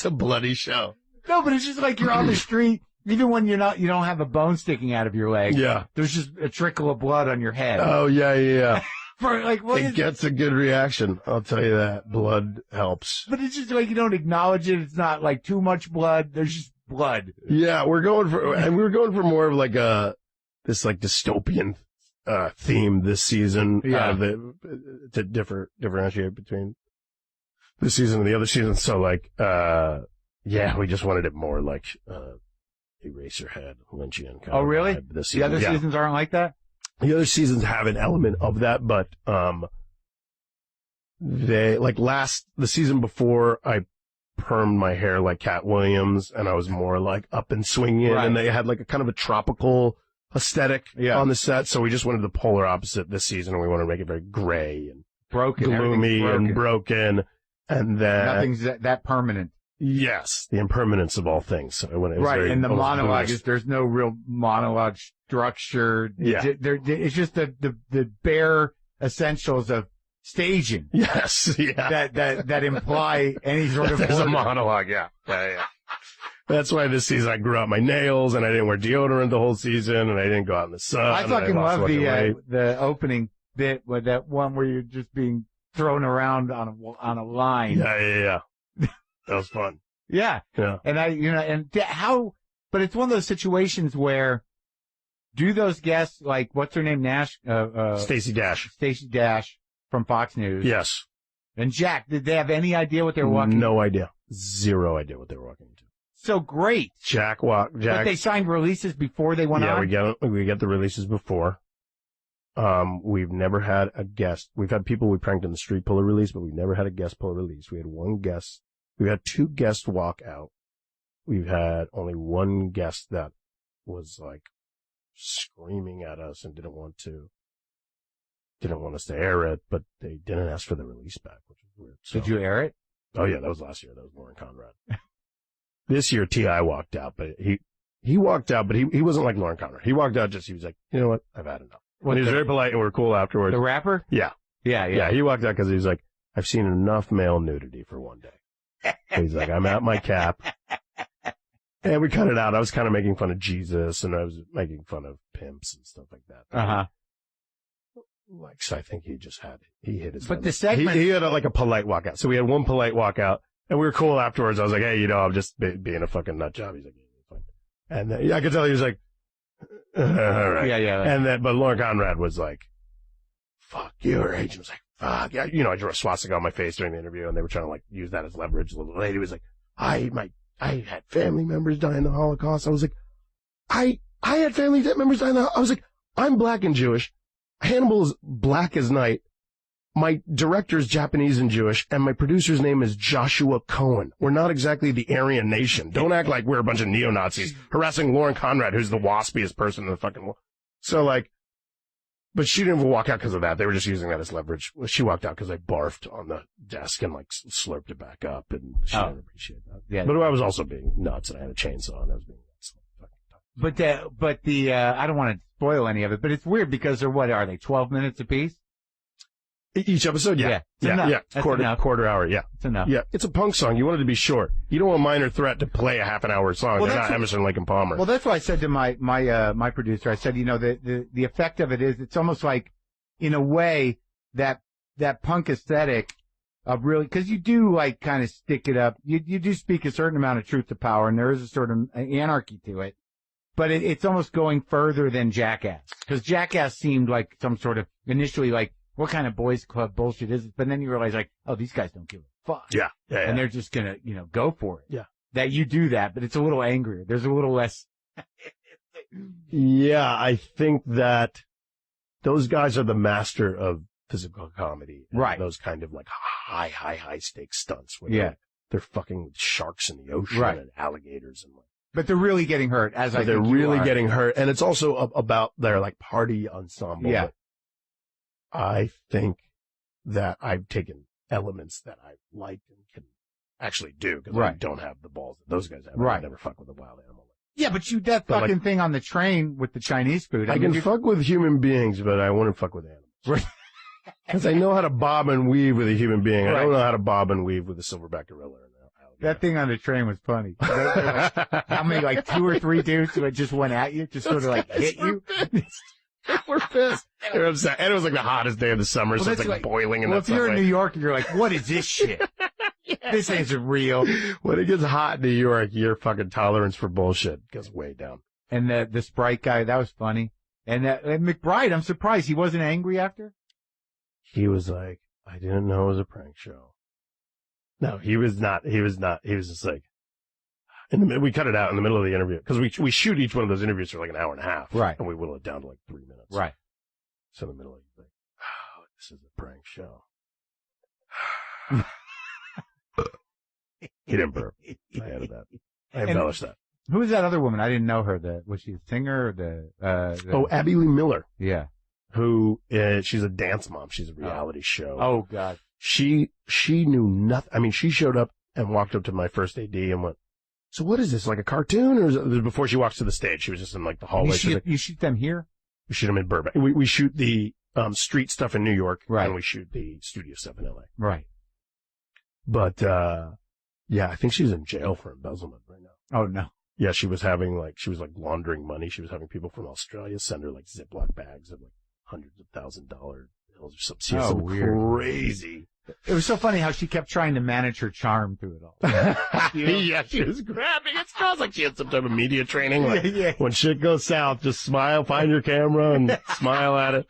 a bloody show. No, but it's just like you're on the street. Even when you don't have a bone sticking out of your leg. Yeah. There's just a trickle of blood on your head. Oh, yeah. For like, it gets a good reaction. I'll tell you that. Blood helps. But it's just like you don't acknowledge it. It's not like too much blood. There's just blood. Yeah, we were going for more of like this like dystopian theme this season. Yeah. To differentiate between this season and the other season. So like, we just wanted it more like Eraserhead, Lynchian kind of really? vibe this season. The other seasons aren't like that? The other seasons have an element of that, but they like the season before I permed my hair like Cat Williams, and I was more like up and swinging, and they had like a kind of a tropical aesthetic on the set. So we just wanted the polar opposite this season, and we wanted to make it very gray and gloomy and broken, and then nothing's that permanent. Yes, the impermanence of all things. So when it was and the monologue there's no real monologue structure. Yeah, it's just the bare essentials of staging. Yes, yeah. That imply any sort of there's a monologue. Yeah. That's why this season I grew out my nails, and I didn't wear deodorant the whole season, and I didn't go out in the sun. I fucking love the opening bit with that one where you're just being thrown around on a line. Yeah. That was fun. Yeah. Yeah. And but it's one of those situations where do those guests, like, what's her name, Stacey Dash. Stacey Dash from Fox News. Yes. And Jack, did they have any idea what they were walking? No idea. Zero idea what they were walking into. So great. Jack. But they signed releases before they went on? Yeah, we get the releases before. We've never had a guest. We've had people we pranked in the street pull a release, but we've never had a guest pull a release. We had one guest. We had 2 guests walk out. We've had only one guest that was like screaming at us and didn't want us to air it, but they didn't ask for the release back, which is weird. So, did you air it? Oh yeah, that was last year. That was Lauren Conrad. This year, T.I. walked out, but he walked out, but he wasn't like Lauren Conrad. He walked out he was like, you know what? I've had enough. And he was very polite and we were cool afterwards. The rapper? Yeah. Yeah. He walked out because he was like, I've seen enough male nudity for one day. He's like, I'm at my cap. And we cut it out. I was kind of making fun of Jesus and I was making fun of pimps and stuff like that. Uh-huh. Like, so I think he hit his. But the segment. He had a polite walkout. So we had one polite walkout and we were cool afterwards. I was like, hey, I'm just being a fucking nut job. He's like, fine. And then, I could tell he was like, all right. Yeah. But Lauren Conrad was like, fuck your agent was like, fuck. Yeah. I drew a swastika on my face during the interview and they were trying to like use that as leverage. The little lady was like, I had family members die in the Holocaust. I was like, I had family members die in the Holocaust. I was like, I'm black and Jewish. Hannibal is black as night. My director's Japanese and Jewish, and my producer's name is Joshua Cohen. We're not exactly the Aryan nation. Don't act like we're a bunch of neo-Nazis harassing Lauren Conrad, who's the waspiest person in the fucking world. So, like, but she didn't even walk out because of that. They were just using that as leverage. She walked out because I barfed on the desk and, like, slurped it back up, and she didn't appreciate that. Yeah. But I was also being nuts, and I had a chainsaw, and I was being nuts. But I don't want to spoil any of it, but it's weird because are they 12 minutes apiece? Each episode, yeah. Quarter hour, yeah. It's enough. Yeah, it's a punk song. You want it to be short. You don't want Minor Threat to play a half an hour song. Well, they're not Emerson, Lake and Palmer. Well, that's what I said to my producer. I said, the effect of it is it's almost like, in a way, that punk aesthetic of really, because you do like kind of stick it up. You do speak a certain amount of truth to power, and there is a sort of anarchy to it. But it's almost going further than Jackass, because Jackass seemed like some sort of initially like, what kind of boys club bullshit is it? But then you realize, like, oh, these guys don't give a fuck. Yeah. And they're just gonna, go for it. Yeah. That you do that, but it's a little angrier. There's a little less. Yeah, I think that those guys are the master of physical comedy. Right. Those kind of like high stakes stunts. Where they're fucking sharks in the ocean and alligators and like. But they're really getting hurt, they're really getting hurt. And it's also about their like party ensemble. Yeah. I think that I've taken elements that I like and can actually do because I don't have the balls that those guys have. I never fuck with a wild animal. Yeah, but that fucking thing on the train with the Chinese food. I can fuck with human beings, but I wouldn't fuck with animals. Because I know how to bob and weave with a human being. I don't know how to bob and weave with a silverback gorilla. That thing on the train was funny. How many, like 2 or 3 dudes who just went at you, just sort of like hit you? We're pissed. They're upset. And it was like the hottest day of the summer, so it's like boiling in the if you're in New York, you're like, what is this shit? This ain't real. When it gets hot in New York, your fucking tolerance for bullshit goes way down. And the Sprite guy, that was funny. And McBride, I'm surprised he wasn't angry after. He was like, I didn't know it was a prank show. No, he was not. He was just like, we cut it out in the middle of the interview because we shoot each one of those interviews for like an hour and a half. Right. And we whittle it down to like 3 minutes. Right. So in the middle of it, like, oh, this is a prank show. He didn't burp. I added that. I embellished that. Who was that other woman? I didn't know her. Was she a singer or Abby Lee Miller. Yeah. Who she's a dance mom. She's a reality show. Oh, God. She knew nothing. I mean, she showed up and walked up to my first AD and went, so what is this, like a cartoon? Or is it, before she walks to the stage, she was just in like the hallway. You shoot them here? We shoot them in Burbank. We shoot the street stuff in New York. Right. And we shoot the studio stuff in LA. Right. But, yeah, I think she's in jail for embezzlement right now. Oh, no. Yeah, she was laundering money. She was having people from Australia send her like Ziploc bags of like $100,000 She has some crazy. It was so funny how she kept trying to manage her charm through it all. Yeah, she was grabbing. It smells like she had some type of media training. Like, when shit goes south, just smile, find your camera, and smile at it.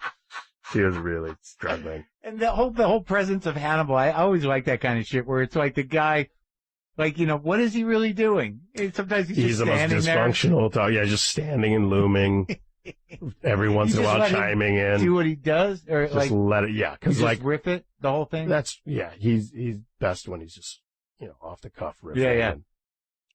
She was really struggling. And the whole presence of Hannibal, I always like that kind of shit where it's like the guy, like, what is he really doing? And sometimes he's just standing there. He's the most dysfunctional. Yeah, just standing and looming. Every once in a while chiming in. Do what he does? Or just let it, yeah. Cause like, riff it, the whole thing? He's best when he's just, off the cuff riffing. Yeah.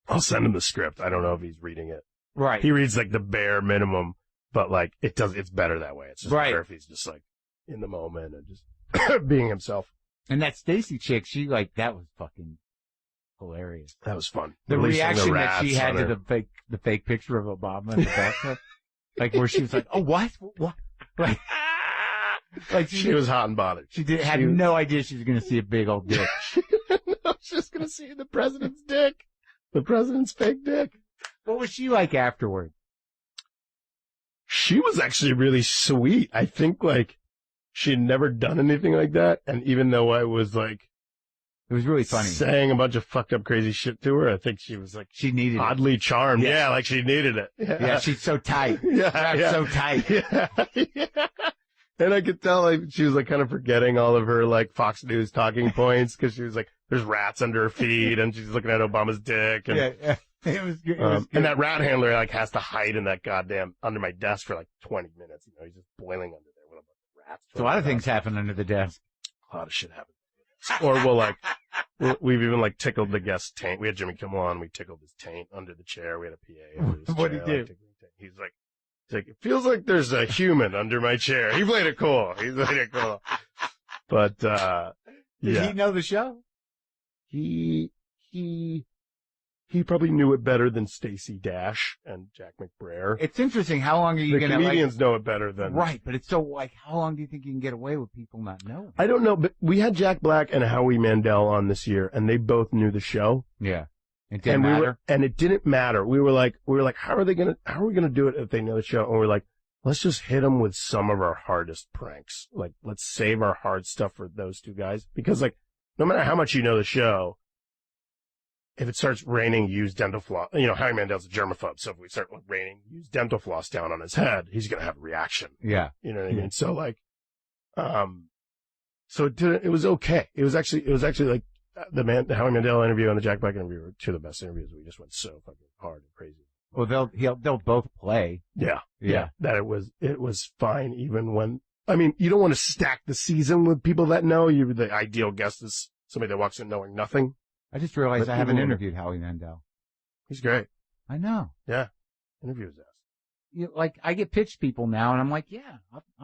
I'll send him the script. I don't know if he's reading it. Right. He reads like the bare minimum, but like it's better that way. It's just better if he's just like in the moment and just being himself. And that Stacy chick, she that was fucking hilarious. That was fun. The reaction that she had to the fake picture of Obama in the bathtub. Like where she was like, "Oh, what? Like she was hot and bothered. She had no idea she was going to see a big old dick. No, she was going to see the president's dick, the president's fake dick. What was she like afterward? She was actually really sweet. I think she had never done anything like that, and even though I was it was really funny. Saying a bunch of fucked up crazy shit to her, I think she was she needed oddly charmed. Yeah, like she needed it. Yeah, she's so tight. So tight. Yeah. And I could tell she was kind of forgetting all of her Fox News talking points because she was there's rats under her feet and she's looking at Obama's dick. And, yeah. It was good. And that rat handler has to hide in that goddamn under my desk for 20 minutes. He's just boiling under there with a bunch of rats. So a lot of things happen under the desk. A lot of shit happens. Or we've even tickled the guest's taint. We had Jimmy Kimmel on. We tickled his taint under the chair. We had a PA under his What'd chair. he do? He's like, it feels like there's a human under my chair. He played it cool. But, Did he know the show? He probably knew it better than Stacey Dash and Jack McBrayer. It's interesting. How long are you going to comedians know it better than right? But it's so how long do you think you can get away with people not knowing? I don't know, but we had Jack Black and Howie Mandel on this year, and they both knew the show. Yeah, it didn't matter. And it didn't matter. We were like, how are we gonna do it if they know the show? And we're like, let's just hit them with some of our hardest pranks. Let's save our hard stuff for those two guys because no matter how much you know the show. If it starts raining used dental floss, Howie Mandel's a germaphobe, so if we start raining used dental floss down on his head, he's going to have a reaction. Yeah. You know what I mean? So it was okay. It was actually the Howie Mandel interview and the Jack Black interview were two of the best interviews. We just went so fucking hard and crazy. Well, they'll both play. Yeah. That it was fine even when, you don't want to stack the season with people that know. The ideal guest is somebody that walks in knowing nothing. I just realized I haven't interviewed Howie Mandel. He's great. I know. Yeah. Interview his ass. I get pitched people now, and I'm like,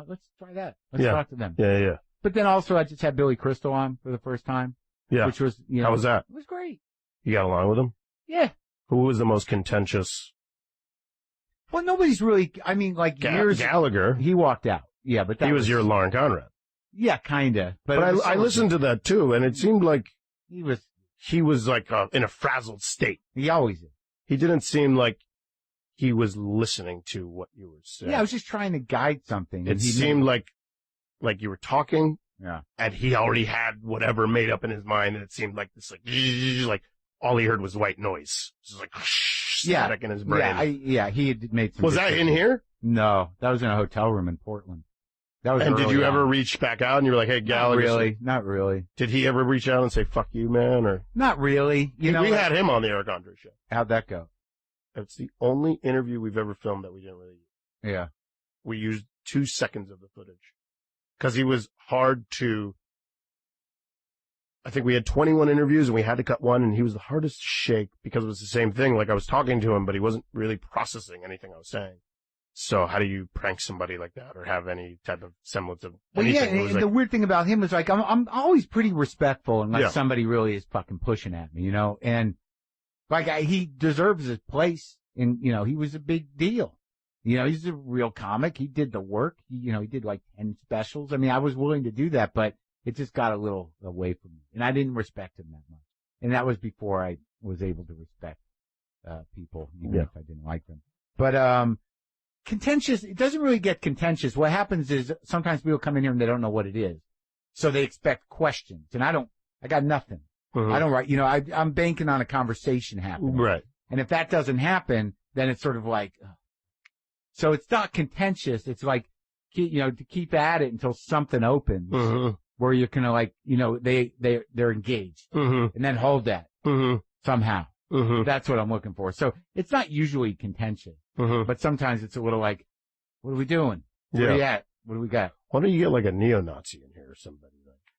let's try that. Let's talk to them. Yeah. But then also, I just had Billy Crystal on for the first time. Yeah. Which was, how was that? It was great. You got along with him? Yeah. Who was the most contentious? Well, nobody's really, years. Gallagher. He walked out. Yeah, but he was your Lauren Conrad. Yeah, kinda. But I listened to that too, and it seemed like he was in a frazzled state. He always is. He didn't seem like he was listening to what you were saying. Yeah, I was just trying to guide something. It seemed like you were talking. Yeah. And he already had whatever made up in his mind, and it seemed like this, all he heard was white noise. It was static in his brain. He had made some. Was that in here? No, that was in a hotel room in Portland. That was. And did you ever reach back out and you were like, "Hey, Gallagher"? Not really. Did he ever reach out and say "fuck you, man"? Or not really? We had him on the Eric Andre show. How'd that go? It's the only interview we've ever filmed that we didn't really use. Yeah. We used 2 seconds of the footage because he was hard to. I think we had 21 interviews and we had to cut one, and he was the hardest to shake because it was the same thing. I was talking to him, but he wasn't really processing anything I was saying. So how do you prank somebody like that or have any type of semblance of anything? Well, yeah, the weird thing about him is I'm always pretty respectful unless somebody really is fucking pushing at me, and he deserves his place, and he was a big deal. He's a real comic. He did the work. He did 10 specials. I was willing to do that, but it just got a little away from me, and I didn't respect him that much. And that was before I was able to respect people, even if I didn't like them. But contentious. It doesn't really get contentious. What happens is sometimes people come in here and they don't know what it is. So they expect questions. And I got nothing. Mm-hmm. I don't write, I'm banking on a conversation happening. Right. And if that doesn't happen, then it's sort of like, so it's not contentious. It's like, to keep at it until something opens where you're kind of like, they're engaged and then hold that somehow. That's what I'm looking for. So it's not usually contentious, but sometimes it's a little like, what are we doing? Where are you at? What do we got? Why don't you get like a neo-Nazi in here or somebody?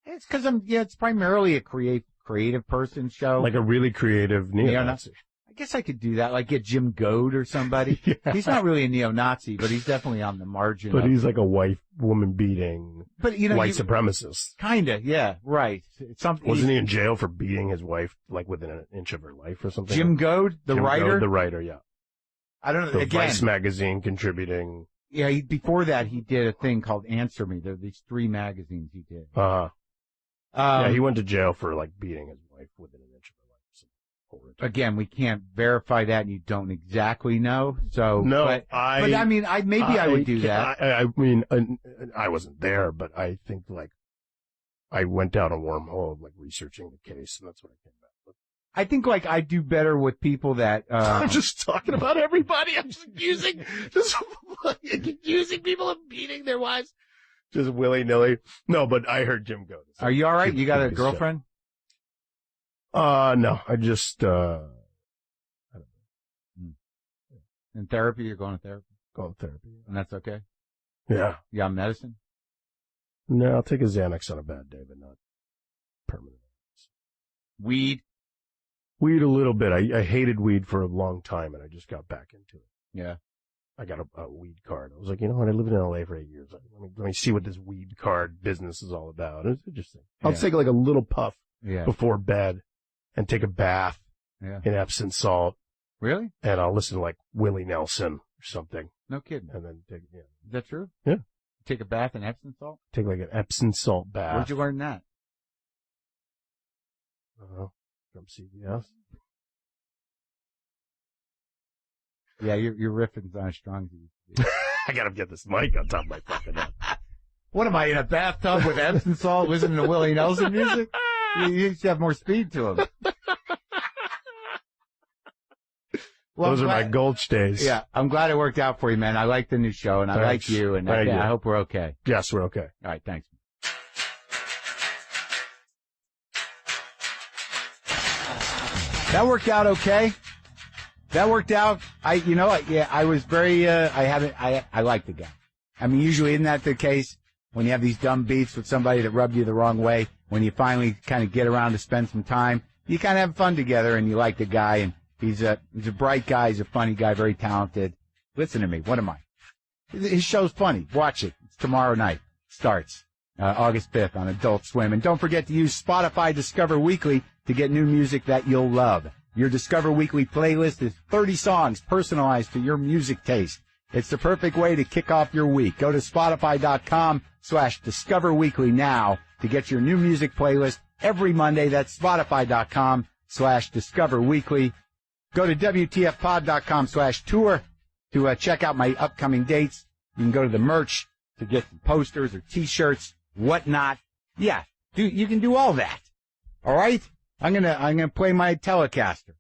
It's because it's primarily a creative person show. Like a really creative neo-Nazi. I guess I could do that, like get Jim Goad or somebody. Yeah. He's not really a neo-Nazi, but he's definitely on the margin. But he's like a woman beating, white supremacist. Kinda, yeah, right. Wasn't he in jail for beating his wife, like within an inch of her life or something? Jim Goad, the writer? The writer, yeah. I don't know, the again. Vice magazine contributing. Yeah, before that, he did a thing called Answer Me. There are these 3 magazines he did. Yeah, he went to jail for like beating his wife within an inch of her life. Again, we can't verify that, and you don't exactly know. So no, I would do that. I mean, I wasn't there, but I think like I went down a wormhole of like researching the case, and that's what I came back with. I think like I do better with people that. I'm just talking about everybody. I'm just accusing people of beating their wives. Just willy-nilly. No, but I heard Jim Goad. Are you all right? You got a girlfriend? No. I just, I don't know. In therapy? You're going to therapy? Going to therapy. And that's okay? Yeah. You got medicine? No, I'll take a Xanax on a bad day, but not permanent. Weed? Weed a little bit. I hated weed for a long time, and I just got back into it. Yeah. I got a weed card. I was like, you know what? I lived in LA for 8 years. Let me see what this weed card business is all about. It's interesting. I'll take like a little puff before bed and take a bath in Epsom salt. Really? And I'll listen to like Willie Nelson or something. No kidding. And then take, Is that true? Yeah. Take a bath in Epsom salt? Take like an Epsom salt bath. Where'd you learn that? I don't know. From CBS. Yeah, your riffing's not as strong as you used to be. I gotta get this mic on top of my fucking head. What am I, in a bathtub with Epsom salt listening to Willie Nelson music? You should have more speed to him. Well, those are my Gulch days. Yeah, I'm glad it worked out for you, man. I like the new show, and I like you, and I hope we're okay. Yes, we're okay. All right, thanks. That worked out okay. That worked out. I was very, I like the guy. I mean, usually isn't that the case when you have these dumb beefs with somebody that rubbed you the wrong way? When you finally kind of get around to spend some time, you kind of have fun together and you like the guy, and he's a bright guy. He's a funny guy, very talented. Listen to me. What am I? His show's funny. Watch it. It's tomorrow night. Starts, August 5th on Adult Swim. And don't forget to use Spotify Discover Weekly to get new music that you'll love. Your Discover Weekly playlist is 30 songs personalized to your music taste. It's the perfect way to kick off your week. Go to Spotify.com/Discover Weekly now to get your new music playlist every Monday. That's Spotify.com/Discover Weekly. Go to WTFpod.com/tour to check out my upcoming dates. You can go to the merch to get some posters or T-shirts, whatnot. Yeah, you can do all that. All right? I'm gonna play my Telecaster.